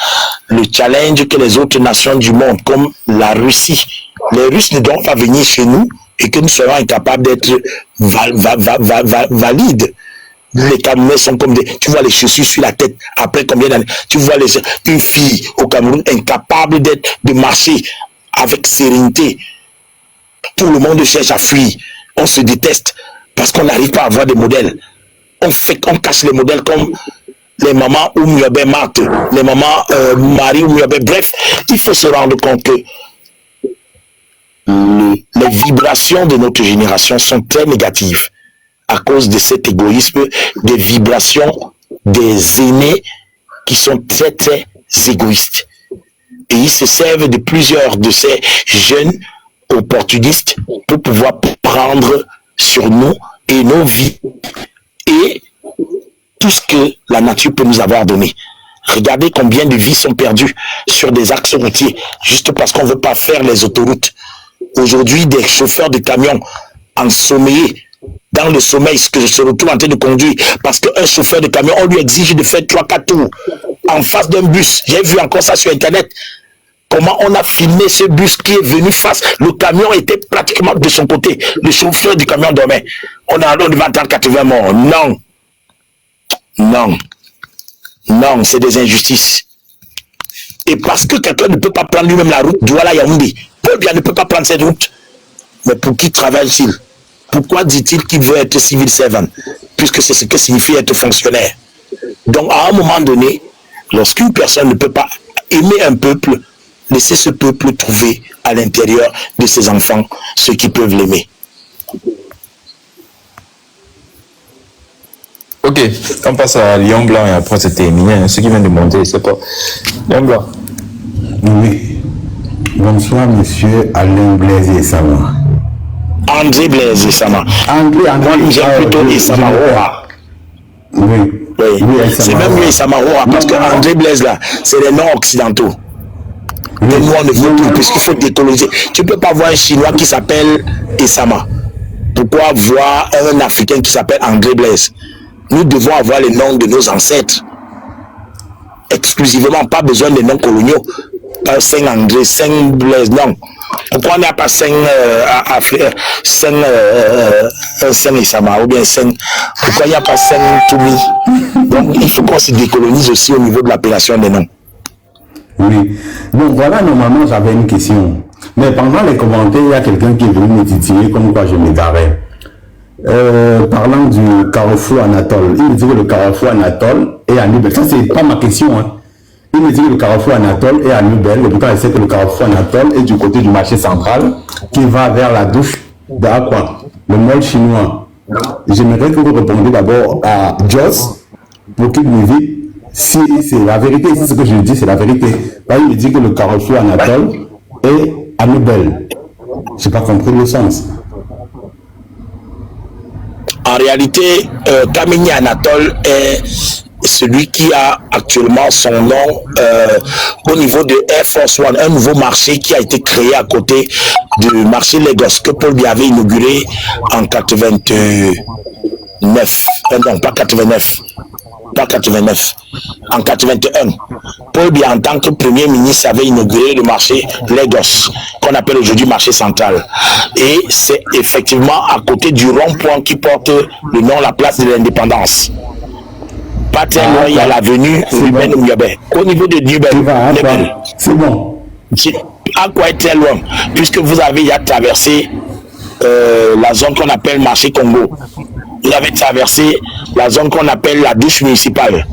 le challenge que les autres nations du monde, comme la Russie. Les Russes ne doivent pas venir chez nous et que nous soyons incapables d'être valides. Les Camerounais sont comme des... Tu vois les chaussures sur la tête, après combien d'années? Tu vois une fille au Cameroun incapable de marcher avec sérénité. Tout le monde cherche à fuir. On se déteste parce qu'on n'arrive pas à avoir des modèles. On casse les modèles comme les mamans Oumyobé Marthe, les mamans Marie Oumyobé. Bref, il faut se rendre compte que les vibrations de notre génération sont très négatives à cause de cet égoïsme, des vibrations des aînés qui sont très très égoïstes. Et ils se servent de plusieurs de ces jeunes opportunistes pour pouvoir prendre sur nous et nos vies et tout ce que la nature peut nous avoir donné. Regardez combien de vies sont perdues sur des axes routiers juste parce qu'on ne veut pas faire les autoroutes. Aujourd'hui, des chauffeurs de camions ensommeillés dans le sommeil, ce que je se retrouve en train de conduire, parce qu'un chauffeur de camion, on lui exige de faire 3-4 tours en face d'un bus. J'ai vu encore ça sur Internet. Comment on a filmé ce bus qui est venu face. Le camion était pratiquement de son côté. Le chauffeur du camion dormait. On devait entendre 80 morts. Non. Non. Non, c'est des injustices. Et parce que quelqu'un ne peut pas prendre lui-même la route Douala-Yaoundé, Paul Biya ne peut pas prendre cette route. Mais pour qui travaille-t-il? Pourquoi dit-il qu'il veut être civil servant? Puisque c'est ce que signifie être fonctionnaire. Donc, à un moment donné, lorsqu'une personne ne peut pas aimer un peuple, laissez ce peuple trouver à l'intérieur de ses enfants ceux qui peuvent l'aimer. Ok, on passe à Lion Blanc et après c'est terminé. Ceux qui viennent de monter, c'est pas. Lion Blanc. Oui. Bonsoir, monsieur Alain Blaise et Sama. André Blaise et Sama. André, moi, j'aime plutôt Isama Roa. Oui. Oui. C'est même mieux Isama Roa parce que André Blaise là, c'est les noms occidentaux. Oui. Et nous, on ne veut plus puisqu'il faut décoloniser. Tu ne peux pas voir un Chinois qui s'appelle Isama. Pourquoi voir un Africain qui s'appelle André Blaise? Nous devons avoir les noms de nos ancêtres. Exclusivement, pas besoin des noms coloniaux. Pas Saint André, Saint Blaise, non. Pourquoi on n'a pas Saint Isama ou bien Saint... Pourquoi il n'y a pas Saint Toumi? Donc il faut qu'on se décolonise aussi au niveau de l'appellation des noms. Oui. Donc voilà, normalement j'avais une question. Mais pendant les commentaires, il y a quelqu'un qui est venu me titiller comme quoi je m'égarais. Parlant du carrefour Anatole, il me dit que le carrefour Anatole est à Nubel. Ça, c'est pas ma question. Hein. Il me dit que le carrefour Anatole est à Nubel. Et pourtant, il sait que le carrefour Anatole est du côté du marché central qui va vers la douche d'Aqua, le mall chinois. J'aimerais que vous répondiez d'abord à Joss pour qu'il me dise si c'est la vérité. Si ce que je dis, c'est la vérité. Là, il me dit que le carrefour Anatole est à Nubel. Je n'ai pas compris le sens. En réalité, Kamini Anatole est celui qui a actuellement son nom au niveau de Air Force One, un nouveau marché qui a été créé à côté du marché Lagos que Paul Biya avait inauguré en 89. Non, pas 89. Pas 89. En 81. Paul Biya, en tant que Premier ministre, avait inauguré le marché Lagos, qu'on appelle aujourd'hui marché central. Et c'est effectivement à côté du rond-point qui porte le nom, la place de l'indépendance. Pas très loin, il y a l'avenue Ruben Oumyobé. Au niveau de Nubel, c'est bon. À quoi est très loin? Puisque vous avez déjà traversé la zone qu'on appelle marché Congo. Vous avez traversé la zone qu'on appelle la douche municipale.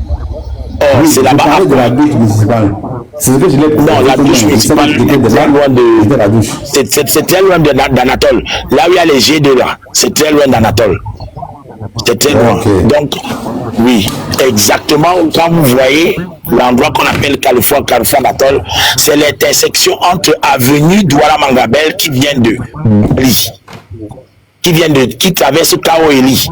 Oui, c'est là-bas. De la douche municipale. C'est ce que je l'ai. Non, la douche municipale est très loin de la douche. C'est très loin d'Anatole. Là où il y a les G2 là, c'est très loin d'Anatole. C'est très loin. Okay. Donc, oui, exactement quand vous voyez l'endroit qu'on appelle Carrefour Anatole, c'est l'intersection entre avenue Douala Mangabel qui vient de Li, qui traverse Kao Eli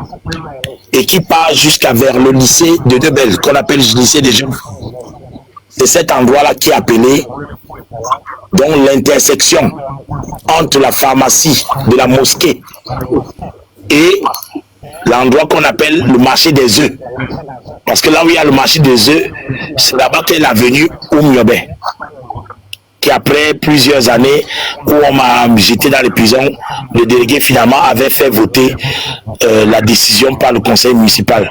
et qui part jusqu'à vers le lycée de Debel, qu'on appelle le lycée des jeunes. C'est cet endroit-là qui est appelé donc l'intersection entre la pharmacie de la mosquée et l'endroit qu'on appelle le marché des œufs. Parce que là où il y a le marché des œufs, c'est là-bas qu'est l'avenue Oumyobé. qu'après plusieurs années où on m'a jeté dans les prisons, le délégué finalement avait fait voter la décision par le conseil municipal.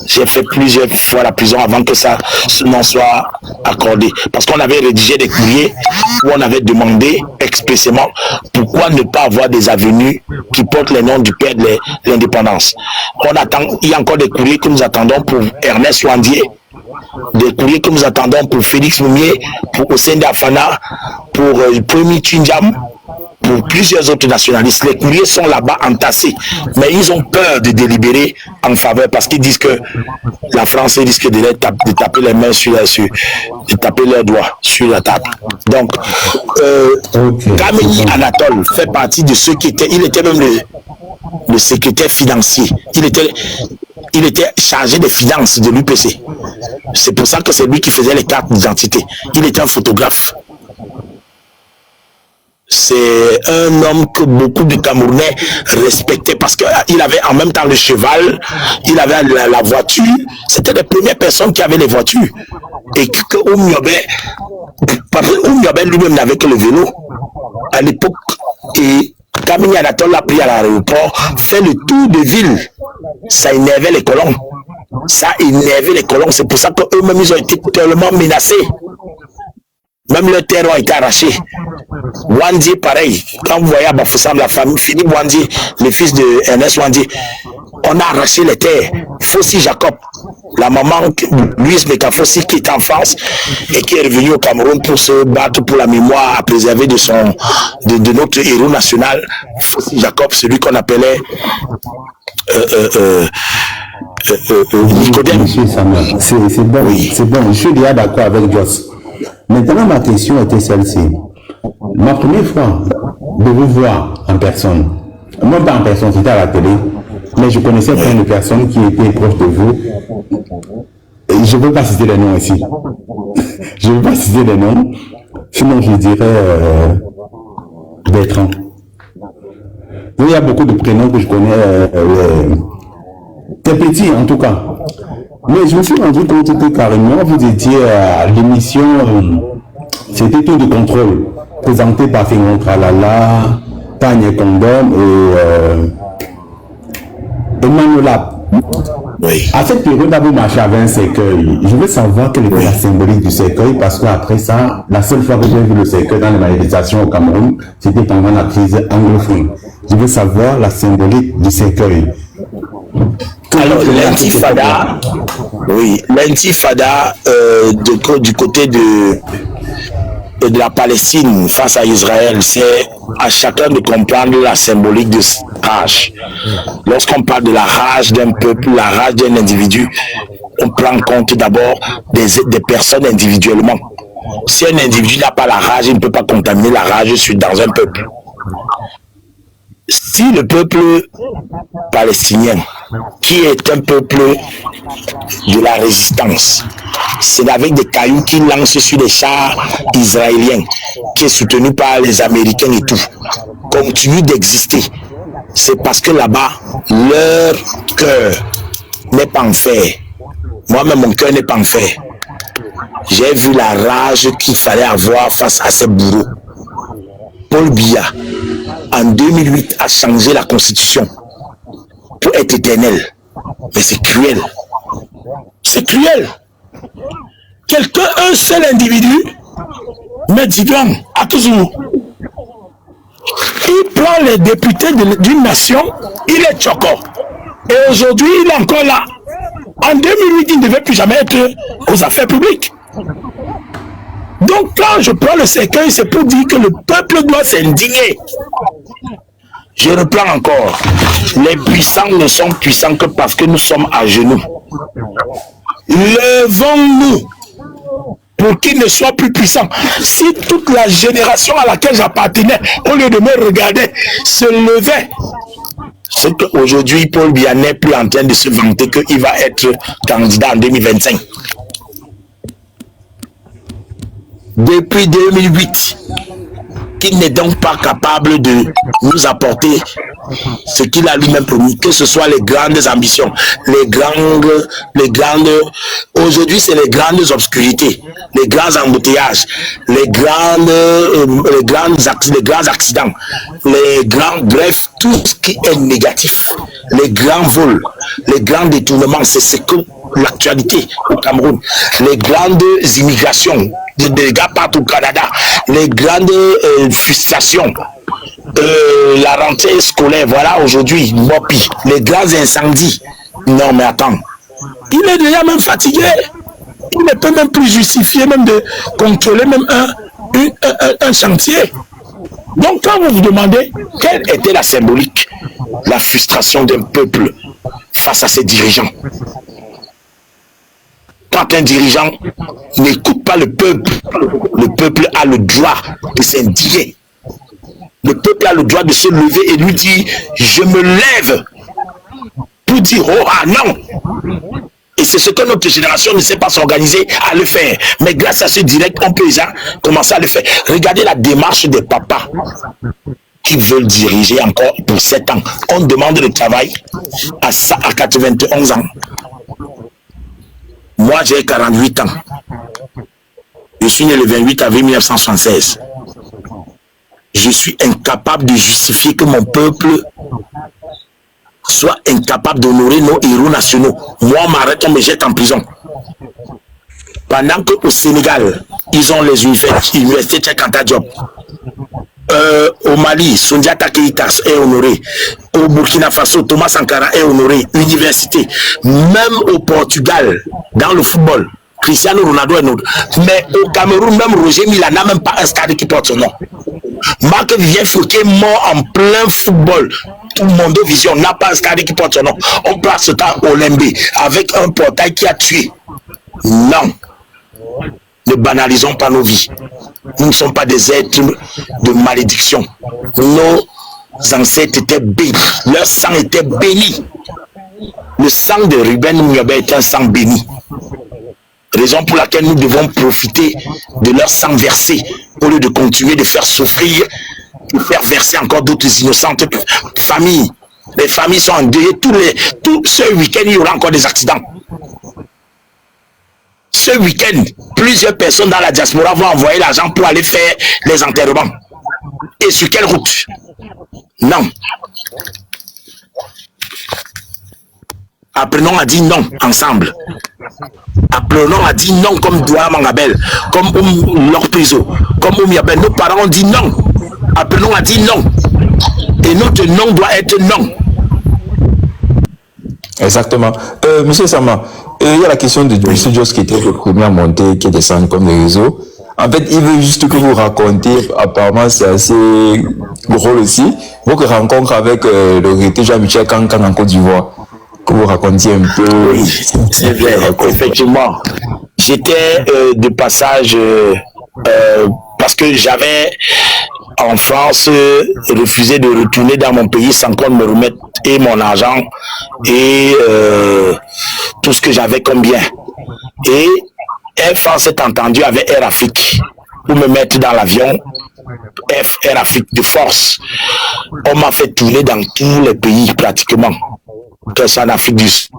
J'ai fait plusieurs fois la prison avant que ça m'en soit accordé. Parce qu'on avait rédigé des courriers où on avait demandé expressément pourquoi ne pas avoir des avenues qui portent les noms du père de l'indépendance. Il y a encore des courriers que nous attendons pour Ernest Wandier, des courriers que nous attendons pour Félix Moumier, pour Hossein Dafana, pour Premier Tchindjam, pour plusieurs autres nationalistes. Les courriers sont là-bas entassés, mais ils ont peur de délibérer en faveur parce qu'ils disent que la France risque de taper les mains de taper leurs doigts sur la table. Donc, Kameni Anatole fait partie de ceux qui étaient, il était même le secrétaire financier. Il était chargé des finances de l'UPC. C'est pour ça que c'est lui qui faisait les cartes d'identité. Il était un photographe. C'est un homme que beaucoup de Camerounais respectaient parce qu'il avait en même temps le cheval, il avait la voiture. C'était les premières personnes qui avaient les voitures. Et que Oumyobé lui-même n'avait que le vélo. À l'époque, et Kameni Anatole l'a pris à l'aéroport, fait le tour de ville. Ça énervait les colons. C'est pour ça qu'eux-mêmes, ils ont été tellement menacés. Même leurs terres ont été arrachées. Wandi, pareil. Quand vous voyez à Bafoussam, la famille Philippe Wandi, le fils de Ernest Wandi, on a arraché les terres. Fossi Jacob, la maman Louise Mekafossi qui est en France et qui est revenue au Cameroun pour se battre pour la mémoire à préserver de notre héros national, Fossi Jacob, celui qu'on appelait Nicodème. C'est bon, oui. C'est bon, je suis déjà d'accord avec Joss. Maintenant, ma question était celle-ci. Ma première fois de vous voir en personne, moi pas en personne, c'était à la télé, mais je connaissais plein de personnes qui étaient proches de vous. Et je ne veux pas citer les noms ici. Je ne veux pas citer les noms, sinon je dirais Bertrand. Il y a beaucoup de prénoms que je connais, t'es petit en tout cas. Mais je me suis rendu compte que carrément, vous étiez à l'émission, c'était Tout de contrôle, présenté par Fingon Tralala, Tanya Kondom et Manolap. Oui. À cette période, vous marchez avec un cercueil. Je veux savoir quelle était la symbolique du cercueil, parce qu'après ça, la seule fois que j'ai vu le cercueil dans les manifestations au Cameroun, c'était pendant la crise anglophone. Je veux savoir la symbolique du cercueil. Alors, l'intifada, du côté de la Palestine face à Israël, c'est à chacun de comprendre la symbolique de rage. Lorsqu'on parle de la rage d'un peuple, la rage d'un individu, on prend en compte d'abord des personnes individuellement. Si un individu n'a pas la rage, il ne peut pas contaminer la rage dans un peuple. Si le peuple palestinien, qui est un peuple de la résistance, c'est avec des cailloux qu'ils lancent sur les chars israéliens, qui est soutenu par les Américains et tout, continue d'exister, c'est parce que là-bas, leur cœur n'est pas en fer. Moi-même, mon cœur n'est pas en fer. J'ai vu la rage qu'il fallait avoir face à ces bourreaux. Paul Biya, en 2008, a changé la constitution pour être éternel. Mais c'est cruel. C'est cruel. Un seul individu, Medigram, à toujours. Il prend les députés d'une nation, il est choco. Et aujourd'hui, il est encore là. En 2008, il ne devait plus jamais être aux affaires publiques. Donc, quand je prends le cercueil, c'est pour dire que le peuple doit s'indigner. Je reprends encore. Les puissants ne sont puissants que parce que nous sommes à genoux. Levons-nous pour qu'ils ne soient plus puissants. Si toute la génération à laquelle j'appartenais, au lieu de me regarder, se levait, c'est qu'aujourd'hui, Paul Biya n'est plus en train de se vanter qu'il va être candidat en 2025. Depuis 2008, qu'il n'est donc pas capable de nous apporter ce qu'il a lui-même promis, que ce soit les grandes ambitions, aujourd'hui c'est les grandes obscurités, les grands embouteillages, les grands accidents, bref, tout ce qui est négatif, les grands vols, les grands détournements, c'est ce que l'actualité au Cameroun, les grandes immigrations, des gars partout au Canada, les grandes frustrations, la rentrée scolaire, voilà aujourd'hui, Mopi, les grands incendies. Non mais attends, il est déjà même fatigué, il ne peut même plus justifier même de contrôler même un chantier. Donc quand vous vous demandez quelle était la symbolique, la frustration d'un peuple face à ses dirigeants. Quand un dirigeant n'écoute pas le peuple a le droit de s'indigner. Le peuple a le droit de se lever et lui dire « Je me lève » pour dire « Oh ah non !» Et c'est ce que notre génération ne sait pas s'organiser à le faire. Mais grâce à ce direct, on peut déjà commencer à le faire. Regardez la démarche des papas qui veulent diriger encore pour 7 ans. On demande le travail à 91 ans. Moi, j'ai 48 ans. Je suis né le 28 avril 1976. Je suis incapable de justifier que mon peuple soit incapable d'honorer nos héros nationaux. Moi, on m'arrête, on me jette en prison. Pendant qu'au Sénégal, ils ont les universités Cheikh Anta Diop. Au Mali, Soundiata Keita est honoré. Au Burkina Faso, Thomas Sankara est honoré. Université. Même au Portugal, dans le football, Cristiano Ronaldo est honoré. Mais au Cameroun, même Roger Mila n'a même pas un stade qui porte son nom. Marc-Vivien Fouquet mort en plein football. Tout le monde vision n'a pas un stade qui porte son nom. On place ce temps au Lembe avec un portail qui a tué. Non. Ne banalisons pas nos vies. Nous ne sommes pas des êtres de malédiction. Nos ancêtres étaient bénis. Leur sang était béni. Le sang de Ruben Mugabé est un sang béni. Raison pour laquelle nous devons profiter de leur sang versé au lieu de continuer de faire souffrir, de faire verser encore d'autres innocentes familles. Les familles sont endeuillées. Tout ce week-end, il y aura encore des accidents. Ce week-end, plusieurs personnes dans la diaspora vont envoyer l'argent pour aller faire les enterrements. Et sur quelle route? Non. Apprenons à dire non ensemble. Apprenons à dire non comme Douala Mangabel, comme Lorpezo, comme Oumiabel. Nos parents ont dit non. Apprenons à dire non. Et notre non doit être non. Exactement. Monsieur Sama, il y a la question de M. Joss qui était le premier à monter, qui est descendu comme les réseaux. En fait, il veut juste que vous racontiez, apparemment c'est assez drôle aussi, votre rencontre avec le regretté Jean-Michel Kankan en Côte d'Ivoire. Que vous racontiez un peu. Oui, c'est vrai, effectivement. J'étais de passage parce que j'avais en France refusé de retourner dans mon pays sans qu'on me remette et mon argent et tout ce que j'avais comme bien. Et Air France est entendu avec Air Afrique pour me mettre dans l'avion Air Afrique de force. On m'a fait tourner dans tous les pays pratiquement. Que c'est en Afrique du Sud.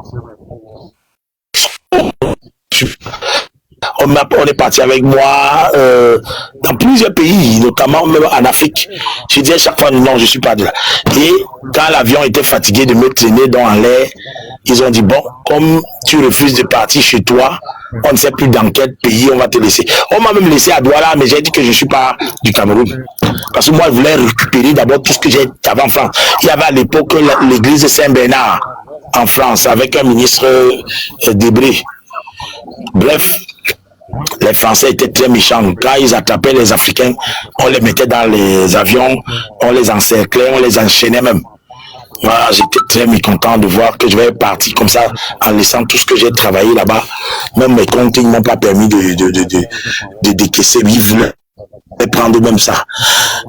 On est parti avec moi dans plusieurs pays, notamment même en Afrique. Je disais chaque fois non, je ne suis pas de là. Et quand l'avion était fatigué de me traîner dans l'air, ils ont dit bon, comme tu refuses de partir chez toi, on ne sait plus dans quel pays on va te laisser. On m'a même laissé à Douala, mais j'ai dit que je ne suis pas du Cameroun. Parce que moi, je voulais récupérer d'abord tout ce que j'avais en France. Il y avait à l'époque l'église Saint-Bernard en France avec un ministre Debré. Bref, les Français étaient très méchants. Quand ils attrapaient les Africains, on les mettait dans les avions, on les encerclait, on les enchaînait même. Voilà, j'étais très mécontent de voir que je vais partir comme ça en laissant tout ce que j'ai travaillé là-bas. Même mes comptes, ils ne m'ont pas permis de décaisser, vivre, et prendre même ça.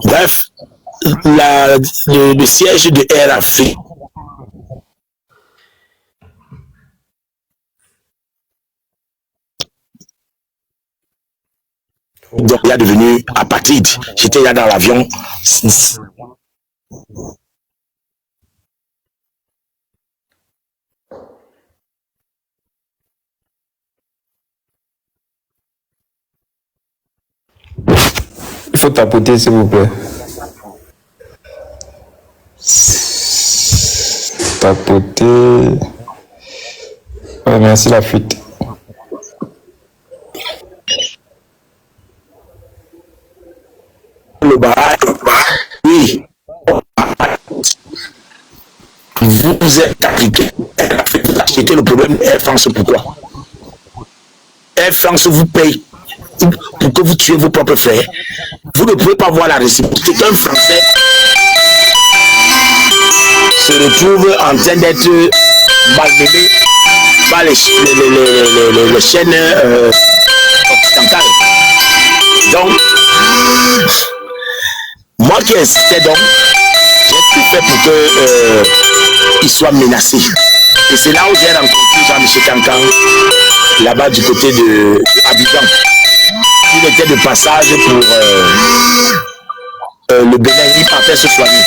Bref, le siège de Air Afrique donc il est devenu apatride. J'étais là dans l'avion. faut tapoter, s'il vous plaît. Tapoter. Ouais, merci la fuite. Le barrage, oui. Vous êtes appliqué. C'était le problème Air France. Pourquoi Air France vous paye pour que vous tuez vos propres frères. Vous ne pouvez pas voir la réciprocité qu'un Français se retrouve en train d'être malmené par les chaînes occidentales. Donc, moi qui insistais donc, j'ai tout fait pour qu'il soit menacé. Et c'est là où j'ai rencontré Jean-Michel Cancan, là-bas du côté de Abidjan. Il était de passage pour le Bénin, il partait se soigner.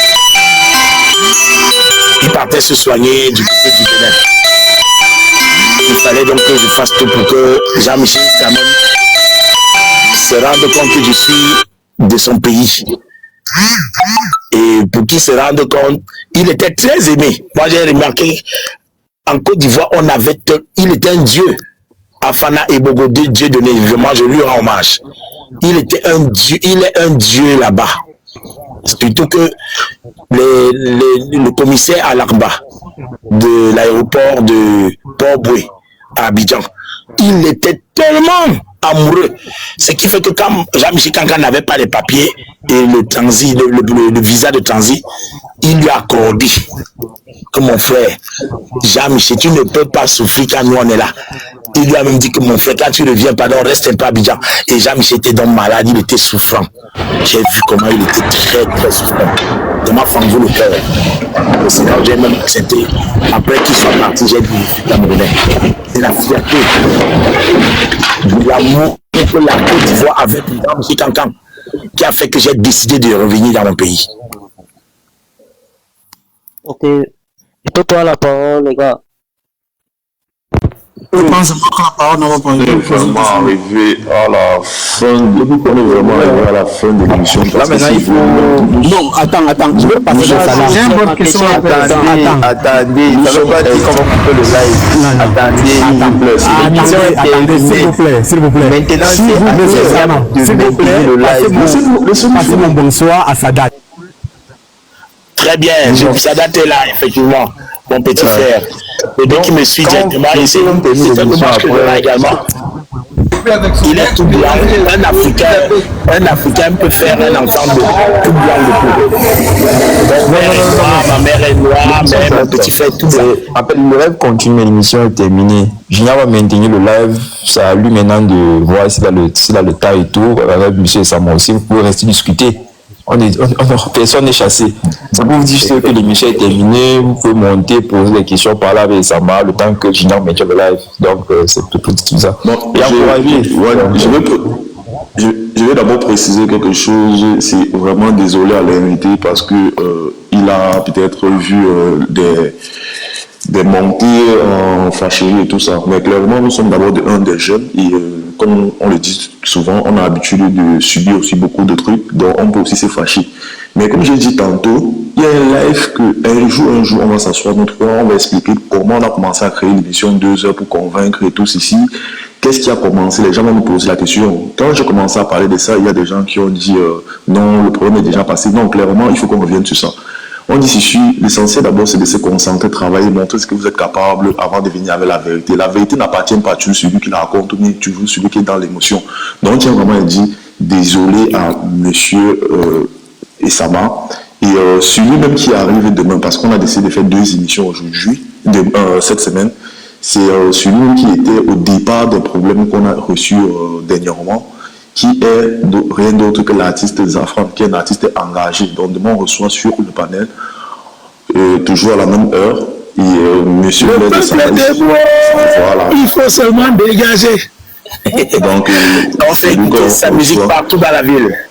Il partait se soigner du côté du Bénin. Il fallait donc que je fasse tout pour que Jean-Michel quand même se rende compte que je suis de son pays. Et pour qu'il se rende compte, il était très aimé. Moi j'ai remarqué, en Côte d'Ivoire, il était un dieu. Afana Ebogo, Dieu donné, vraiment je lui rends hommage. Il était un dieu, il est un dieu là-bas. Plutôt que le commissaire Alakba de l'aéroport de Port-Boué à Abidjan, il était tellement amoureux. Ce qui fait que quand Jean-Michel Cancan n'avait pas les papiers et le transit, le visa de transit, il lui a accordé que mon frère, Jean-Michel, tu ne peux pas souffrir quand nous on est là. Il lui a même dit que mon frère, quand tu reviens, pardon, reste un peu à Abidjan. Et Jean-Michel était donc malade, il était souffrant. J'ai vu comment il était très, très souffrant. Ça m'a fendu le cœur. C'est quand j'ai même accepté. Après qu'il soit parti, j'ai dit, Camerounais. C'est la fierté de l'amour que la Côte d'Ivoire avait pour Jean-Michel Cancan qui a fait que j'ai décidé de revenir dans mon pays. Ok. Je peux prendre la parole, les gars. Je pense que la parole n'a pas vraiment arrivé à la fin de l'émission. Là maintenant il faut... Non, attends, je veux passer à ça. J'ai une bonne question. Attendez, ça veut pas dire comment on peut le live. Attendez, s'il vous plaît. Maintenant, s'il vous plaît, passez mon bonsoir à Sadat. Très bien, Sadat est là, effectivement, mon petit frère. Et donc, il me suit directement ici. C'est un dommage que je là également. Il est tout blanc. Un Africain peut faire un enfant de tout blanc de peau. Mon père est noir, ma mère est noire, mais mon petit frère est tout blanc. Après, le live continue, mais l'émission est terminée. Junior va maintenir le live. C'est à lui maintenant de voir s'il a le temps et tout. Avec M. Sama aussi, vous pouvez rester discuter. Personne n'est chassé. Ça vous dit que l'émission est terminée, vous pouvez monter, poser des questions, parler avec Sama, le temps que Junior maintient le live. Donc, c'est tout ça. Bon, je vais d'abord préciser quelque chose. C'est vraiment désolé à l'invité parce que il a peut-être vu des montées en fâcherie et tout ça. Mais clairement, nous sommes d'abord un des jeunes et comme on le dit souvent, on a l'habitude de subir aussi beaucoup de trucs, donc on peut aussi se fâcher. Mais comme j'ai dit tantôt, il y a un live qu'un jour, on va s'asseoir, on va expliquer comment on a commencé à créer l'émission 2 heures pour convaincre et tous ici. Qu'est-ce qui a commencé? Les gens vont nous poser la question. Quand j'ai commencé à parler de ça, il y a des gens qui ont dit non, le problème est déjà passé. Non, clairement, il faut qu'on revienne sur ça. On dit ici, l'essentiel d'abord, c'est de se concentrer, travailler, montrer ce que vous êtes capable avant de venir avec la vérité. La vérité n'appartient pas à celui qui la raconte, mais toujours celui qui est dans l'émotion. Donc, on tient vraiment à dire désolé à monsieur Esama et celui-même qui arrive demain, parce qu'on a décidé de faire 2 émissions aujourd'hui, cette semaine. C'est celui qui était au départ des problèmes qu'on a reçus dernièrement, qui est rien d'autre que l'artiste Zafran, qui est un artiste engagé. Donc demain on reçoit sur le panel, toujours à la même heure, et monsieur le peuple voilà. Il faut seulement dégager. Donc on fait écouter sa musique partout dans la ville.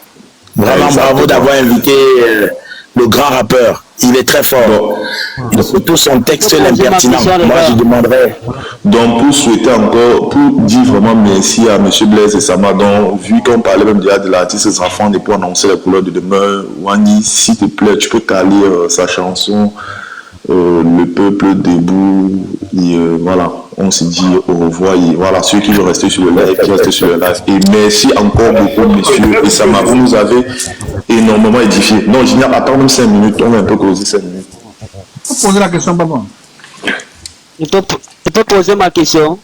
Vraiment bravo d'avoir invité le grand grand rappeur. Il est très fort. Surtout son texte est impertinent. Moi, je demanderais. Donc, pour souhaiter encore, pour dire vraiment merci à M. Blaise et Sama, donc, vu qu'on parlait même déjà de l'artiste des enfants, et pour annoncer les couleurs de demain, Wani, s'il te plaît, tu peux caler sa chanson Le peuple debout. Et voilà, on se dit au revoir. Et voilà, ceux qui veulent rester sur le live, qui restent sur le live. Et merci encore beaucoup, monsieur et Sama. Vous nous avez énormément édifié. Non, Gina, attends même 5 minutes. On va un peu causer 5 minutes. Poser la question, papa. Je peux poser ma question?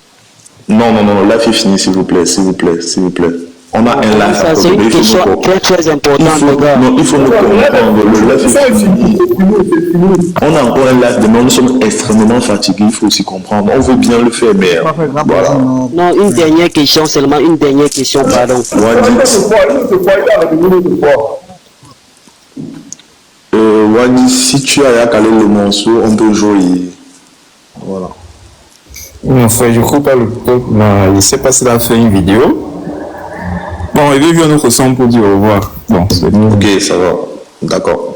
Non, là, c'est fini, s'il vous plaît. On a un live. Ça, c'est une question très importante, les gars. Non, il faut nous comprendre. Le live est fini. On a encore un live demain, nous sommes extrêmement fatigués, il faut aussi comprendre. On veut bien le faire, mais voilà. Non, une dernière question, seulement une dernière question, pardon. Wadi, si tu as calé le morceau, on peut jouer. Voilà. Non, frère, je ne crois pas le peuple. Je ne sais pas s'il a fait une vidéo. Bon, il veut vu un autre son pour dire au revoir. Bon, c'est bon. Ok, ça va. D'accord.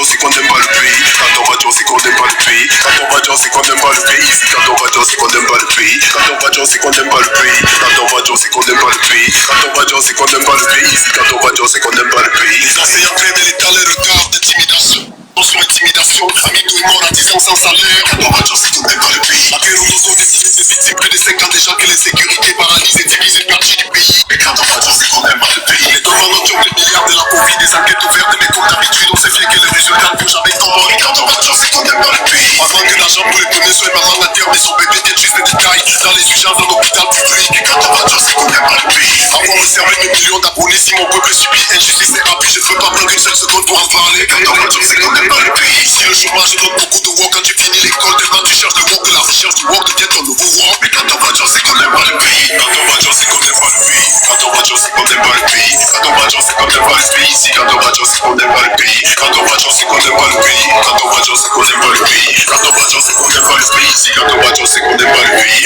C'est qu'on n'aime pas le pays. Quand on va dire c'est qu'on n'aime pas le pays. Quand on va dire c'est qu'on n'aime pas le pays. Ici quand on va dire c'est qu'on n'aime pas le pays. Quand on va dire c'est qu'on n'aime pas le pays. Quand on va dire c'est qu'on n'aime pas le pays. Quand on va dire c'est qu'on n'aime pas le pays. Ici quand on va dire c'est qu'on n'aime pas le pays. Les enseignants créent de l'état les retards d'intimidation. Sur intimidation, amis tout le monde à 10 ans sans salaire. Quand on va dire c'est qu'on n'aime pas le pays. La paix nous ont décidé de victimes près de 50 déjà que les sécurités paralysent et divisent une partie du pays. Et quand on va dire c'est qu'on n'aime pas le pays. Les gouvernements qui ont des milliards de la Covid, des enquêtes ouvertes, mais comme d'habitude on s'est fier que les résultats ne bougent jamais comment. Et quand on va dire c'est qu'on n'aime pas le pays. On manque d'argent pour les premiers soins, maman à terre, mais son bébé détruit des détails. Dans les urgences dans l'hôpital public. Et quand on va dire c'est qu'on n'aime pas le pays. Avoir observé mes millions d'abonnés, si mon peuple subit injustice et abus, je ne peux pas prendre une seule seconde pour en parler. Quand on va dire c'est qu'on n'aime pas le pays. Si le chômage donne beaucoup de work quand tu finis l'école, demain tu cherches le work de la recherche du work devient ton nouveau work. Mais quand on va dire c'est qu'on n'aime pas le pays. Quand on va dire c'est qu'on n'aime pas le pays. Quand on va dire c'est qu'on n'aime pas le pays. Quand on va dire c'est qu'on n'aime pas le pays. Ici quand on va dire c'est qu'on n'aime pas le pays. Quand on va dire c'est qu'on n'aime pas le pays. Quand on va dire c'est qu'on n'aime pas le pays. Quand on va dire c'est qu'on n'aime pas le pays. Ici quand on va dire c'est qu'on n'aime pas le pays.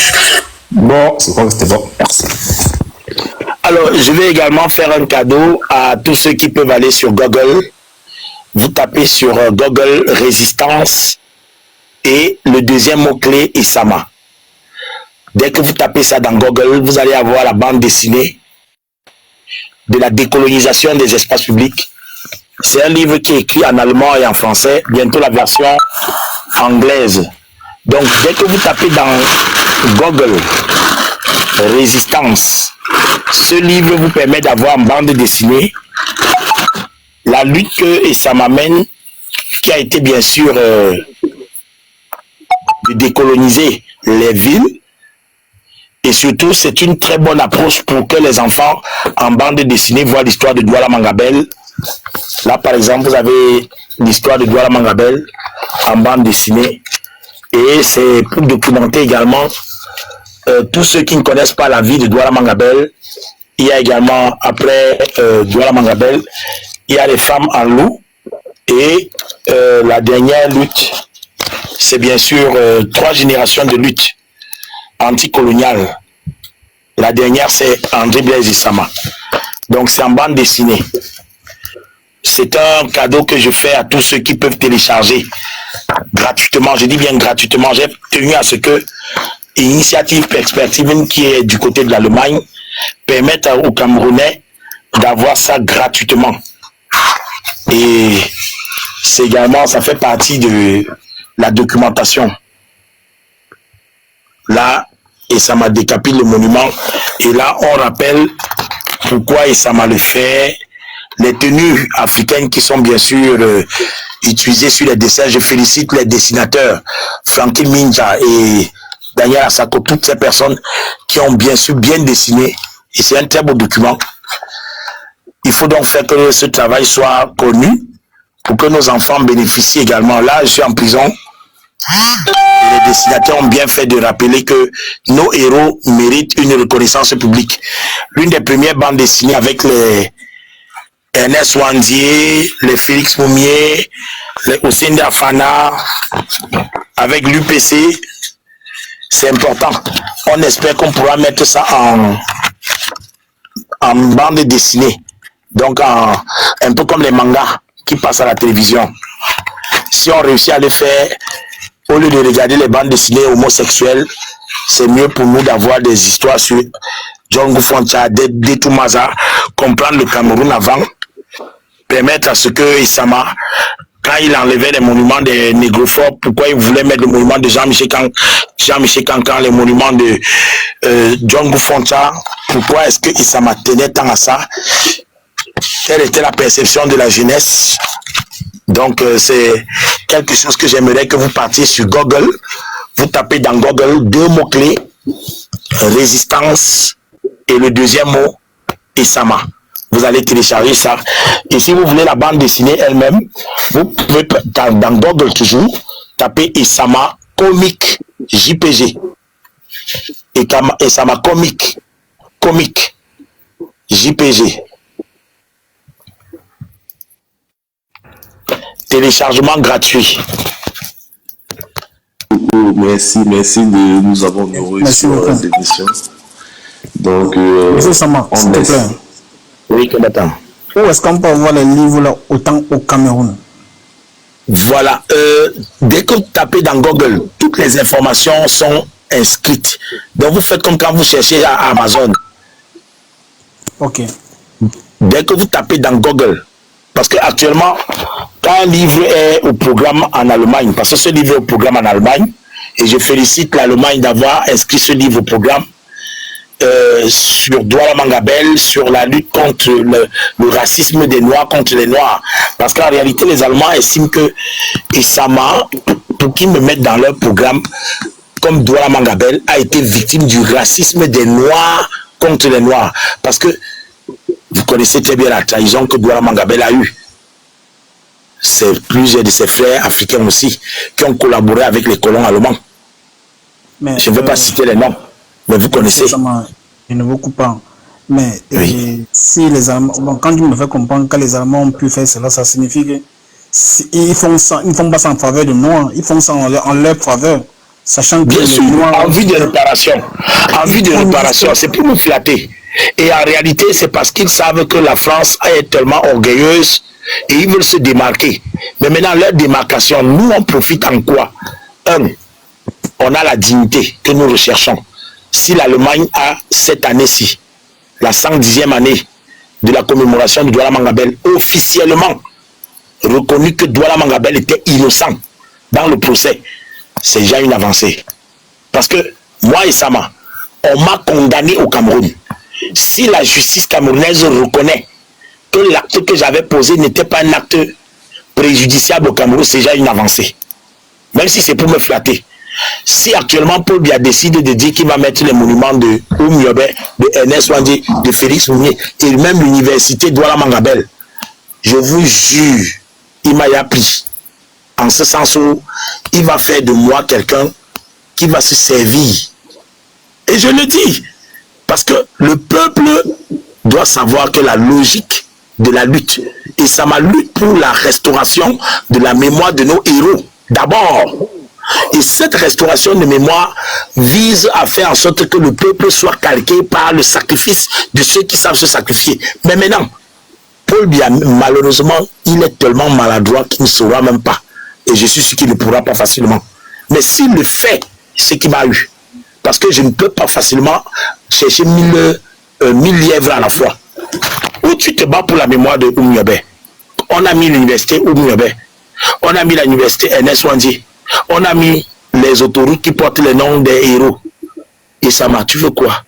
Bon, c'est bon, c'était bon. Merci. Alors, je vais également faire un cadeau à tous ceux qui peuvent aller sur Google. Vous tapez sur Google Résistance et le deuxième mot-clé est Sama. Dès que vous tapez ça dans Google, vous allez avoir la bande dessinée de la décolonisation des espaces publics. C'est un livre qui est écrit en allemand et en français, bientôt la version anglaise. Donc, dès que vous tapez dans Google Résistance, ce livre vous permet d'avoir en bande dessinée la lutte que Sama mène, qui a été bien sûr de décoloniser les villes. Et surtout, c'est une très bonne approche pour que les enfants en bande dessinée voient l'histoire de Douala Mangabel. Là, par exemple, vous avez l'histoire de Douala Mangabel en bande dessinée. Et c'est pour documenter également tous ceux qui ne connaissent pas la vie de Douala Mangabel. Il y a également, après Douala Mangabel, il y a les femmes en loup. Et la dernière lutte, c'est bien sûr 3 générations de lutte anticoloniale. La dernière, c'est André Blaise et Sama. Donc, c'est en bande dessinée. C'est un cadeau que je fais à tous ceux qui peuvent télécharger gratuitement. Je dis bien gratuitement. J'ai tenu à ce que Initiative Perspective, qui est du côté de l'Allemagne, permette aux Camerounais d'avoir ça gratuitement. Et c'est également, ça fait partie de la documentation. Là, Sama décapite le monument. Et là, on rappelle pourquoi Sama le fait. Les tenues africaines qui sont bien sûr utilisées sur les dessins. Je félicite les dessinateurs, Frankie Minja et Daniel Asako, toutes ces personnes qui ont bien sûr bien dessiné. Et c'est un très beau document. Il faut donc faire que ce travail soit connu pour que nos enfants bénéficient également. Là, je suis en prison. Les dessinateurs ont bien fait de rappeler que nos héros méritent une reconnaissance publique. L'une des premières bandes dessinées avec les Ernest Wandier, les Félix Moumier, les Ousinde Afana, avec l'UPC, c'est important. On espère qu'on pourra mettre ça en bande dessinée. Donc, un peu comme les mangas qui passent à la télévision. Si on réussit à le faire, au lieu de regarder les bandes dessinées homosexuelles, c'est mieux pour nous d'avoir des histoires sur Django Foncha, Detoumaza, comprendre le Cameroun avant, permettre à ce que Issama, quand il enlevait les monuments des négrophobes, pourquoi il voulait mettre le monument de Jean-Michel Cancan, les monuments de Django Foncha, pourquoi est-ce que Issama tenait tant à ça? Quelle était la perception de la jeunesse? Donc, c'est quelque chose que j'aimerais que vous partiez sur Google. Vous tapez dans Google 2 mots-clés, résistance, et le deuxième mot, Issama. Vous allez télécharger ça. Et si vous voulez la bande dessinée elle-même, vous pouvez, dans Google toujours, taper Issama comique JPG. Issama comique JPG. Téléchargement gratuit. Merci de nous avoir honorés sur l'émission. Donc, Monsieur Sama, s'il te plaît. Oui, Jonathan. Où est-ce qu'on peut voir les livres là, autant au Cameroun? Voilà. Dès que vous tapez dans Google, toutes les informations sont inscrites. Donc, vous faites comme quand vous cherchez à Amazon. Ok. Dès que vous tapez dans Google, parce qu'actuellement, quand un livre est au programme en Allemagne, parce que ce livre est au programme en Allemagne, et je félicite l'Allemagne d'avoir inscrit ce livre au programme, sur Douala Mangabel, sur la lutte contre le racisme des Noirs contre les Noirs. Parce qu'en réalité, les Allemands estiment que Issama, pour qu'ils me mettent dans leur programme, comme Douala Mangabel, a été victime du racisme des Noirs contre les Noirs. Parce que vous connaissez très bien la trahison que Douala Mangabel a eue. C'est plusieurs de ses frères africains aussi qui ont collaboré avec les colons allemands. Mais, je ne veux pas citer les noms, mais vous connaissez. Je ne vous coupe pas. Mais oui. Si les Allemands, bon, quand tu me fais comprendre que les Allemands ont pu faire cela, ça signifie que ils font ça, ils ne font pas ça en faveur de Noirs, ils font ça en leur faveur. Sachant que bien sûr, Noirs, en vue de réparation. En vue de réparation, c'est pour nous flatter. Et en réalité, c'est parce qu'ils savent que la France est tellement orgueilleuse et ils veulent se démarquer. Mais maintenant, leur démarcation, nous, on profite en quoi? Un, on a la dignité que nous recherchons. Si l'Allemagne a cette année-ci, la 110e année de la commémoration de Douala Mangabel, officiellement reconnu que Douala Mangabel était innocent dans le procès, c'est déjà une avancée. Parce que moi et Sama, on m'a condamné au Cameroun. Si la justice camerounaise reconnaît que l'acte que j'avais posé n'était pas un acte préjudiciable au Cameroun, c'est déjà une avancée. Même si c'est pour me flatter. Si actuellement Paul Biya décide de dire qu'il va mettre les monuments de Oumiobe, de Ernest Wandji, de Félix Mounier et même l'université Douala Mangabel, je vous jure, il m'a appris. En ce sens où il va faire de moi quelqu'un qui va se servir. Et je le dis, parce que le peuple doit savoir que la logique de la lutte, et ça m'a lutte pour la restauration de la mémoire de nos héros, d'abord. Et cette restauration de mémoire vise à faire en sorte que le peuple soit calqué par le sacrifice de ceux qui savent se sacrifier. Mais maintenant, Paul Biya, malheureusement, il est tellement maladroit qu'il ne saura même pas. Et je suis sûr qu'il ne pourra pas facilement. Mais s'il le fait, c'est qu'il m'a eu. Parce que je ne peux pas facilement chercher 1000 lièvres à la fois. Où tu te bats pour la mémoire de Oumiobe. On a mis l'université Oumiobe. On a mis l'université Ernest Wandji. On a mis les autoroutes qui portent les noms des héros. Et Sama, tu veux quoi?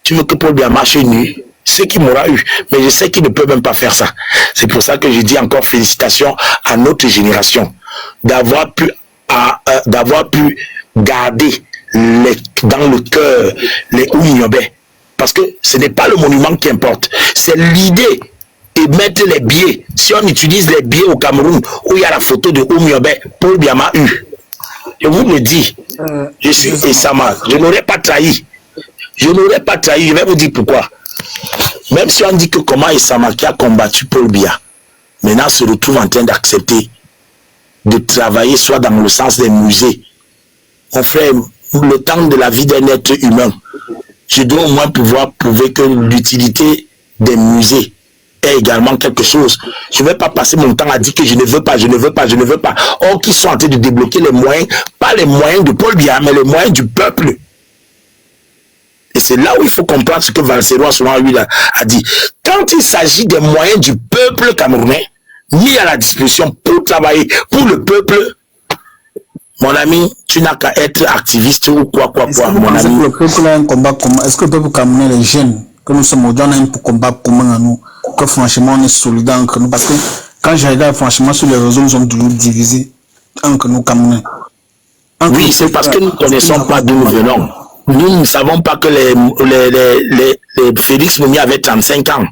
Tu veux que Paul Biya marche nu? C'est qui m'aura eu. Mais je sais qu'il ne peut même pas faire ça. C'est pour ça que je dis encore félicitations à notre génération d'avoir pu garder dans le cœur les Oumiobe. Parce que ce n'est pas le monument qui importe. C'est l'idée. Et mettre les billets. Si on utilise les billets au Cameroun où il y a la photo de Oumiobe, Paul Biya m'a eu. Je vous le dis. Je suis Issama. Je n'aurais pas trahi. Je n'aurais pas trahi. Je vais vous dire pourquoi. Même si on dit que comment Issama qui a combattu Paul Biya, maintenant se retrouve en train d'accepter de travailler soit dans le sens des musées. Mon frère, le temps de la vie d'un être humain, je dois au moins pouvoir prouver que l'utilité des musées est également quelque chose. Je ne vais pas passer mon temps à dire que je ne veux pas, je ne veux pas, je ne veux pas. Or, qu'ils sont en train de débloquer les moyens, pas les moyens de Paul Biya, mais les moyens du peuple. Et c'est là où il faut comprendre ce que Valsero souvent lui a dit. Quand il s'agit des moyens du peuple camerounais, mis à la disposition pour travailler pour le peuple, mon ami, tu n'as qu'à être activiste ou quoi, mon ami. Le peuple a un combat commun. Est-ce que le peuple camerounais, les jeunes, que nous sommes aujourd'hui, on a un combat commun à nous, que franchement on est solidaires entre nous, parce que quand j'ai regardé franchement sur les réseaux, nous sommes toujours divisés entre nous Camerounais. Oui, c'est parce que nous ne connaissons pas d'où nous venons. Nous ne savons pas que les Félix Moumi avait 35 ans.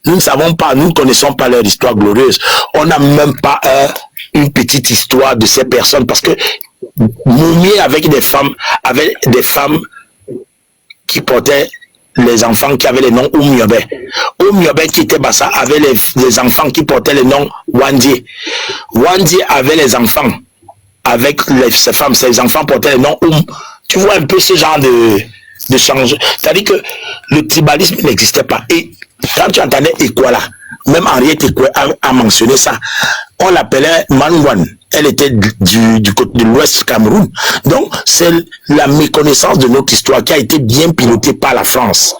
Nous ne savons pas, nous ne connaissons pas leur histoire glorieuse. On n'a même pas une petite histoire de ces personnes, parce que Moumi avec des femmes qui portaient les enfants qui avaient les noms Oumiobe. Oumiobe qui était Bassa avait les enfants qui portaient le nom Wandie. Wandie avait les enfants avec ces femmes, ces enfants portaient le nom Oum. Tu vois un peu ce genre de change. C'est-à-dire que le tribalisme n'existait pas. Et quand tu entendais Ekwala, même Henriette Ekwe a mentionné ça, on l'appelait Manwan. Elle était du côté de l'ouest du Cameroun. Donc, c'est la méconnaissance de notre histoire qui a été bien pilotée par la France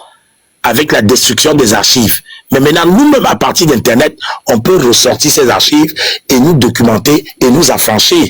avec la destruction des archives. Mais maintenant, nous-mêmes, à partir d'Internet, on peut ressortir ces archives et nous documenter et nous affranchir.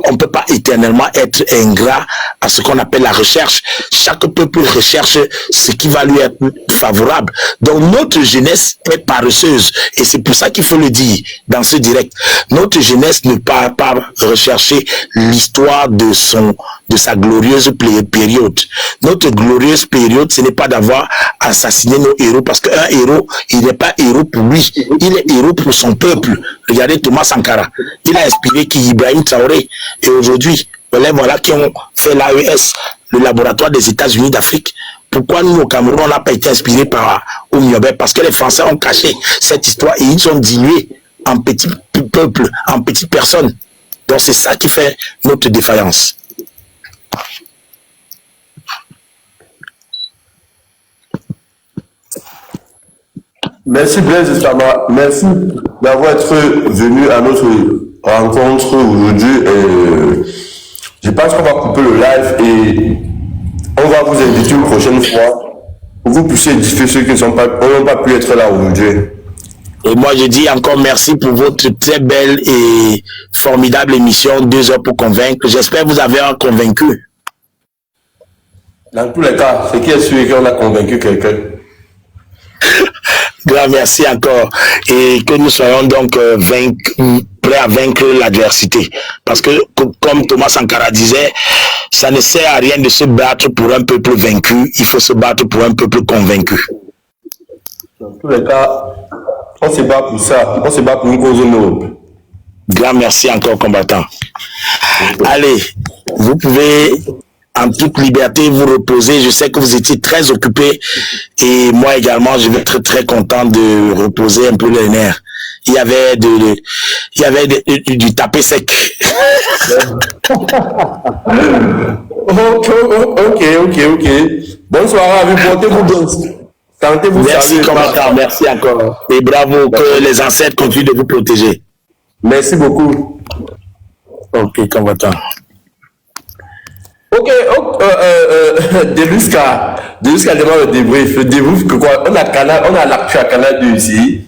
On ne peut pas éternellement être ingrat à ce qu'on appelle la recherche. Chaque peuple recherche ce qui va lui être favorable. Donc, notre jeunesse est paresseuse. Et c'est pour ça qu'il faut le dire dans ce direct. Notre jeunesse ne part pas rechercher l'histoire de sa glorieuse période. Notre glorieuse période, ce n'est pas d'avoir assassiné nos héros, parce qu'un héros, il n'est pas héros pour lui, il est héros pour son peuple. Regardez Thomas Sankara, il a inspiré qui Ibrahim Traoré, et aujourd'hui, voilà qui ont fait l'AES, le laboratoire des États-Unis d'Afrique. Pourquoi nous au Cameroun, on n'a pas été inspiré par Oumiobe? Parce que les Français ont caché cette histoire et ils ont dilué en petits peuples, en petites personnes. Donc c'est ça qui fait notre défaillance. Merci Blaise Estama, merci d'avoir été venu à notre rencontre aujourd'hui. Je pense qu'on va couper le live et on va vous inviter une prochaine fois pour que vous puissiez diffuser ceux qui n'ont pas pu être là aujourd'hui. Et moi je dis encore merci pour votre très belle et formidable émission 2 heures pour convaincre. J'espère que vous avez convaincu. Dans tous les cas, ce qui est sûr, c'est qu'on a convaincu quelqu'un. Grand merci encore, et que nous soyons donc prêts à vaincre l'adversité, parce que comme Thomas Sankara disait, ça ne sert à rien de se battre pour un peuple vaincu, il faut se battre pour un peuple convaincu. Dans tous les cas, on se bat pour ça, on se bat pour une cause noble. Grand merci encore, combattant. Allez, vous pouvez en toute liberté vous reposer. Je sais que vous étiez très occupés et moi également je vais être très content de reposer un peu les nerfs. Il y avait du tapé sec. Ok. Bonne soirée à vous, portez-vous bien. Sentez-vous. Merci combattant, merci encore. Et bravo, que les ancêtres continuent de vous protéger. Merci beaucoup. Ok, combattant. Ok, Deluska demande le débrief. Le débrief que quoi? On a l'actu à Canal 2 ici.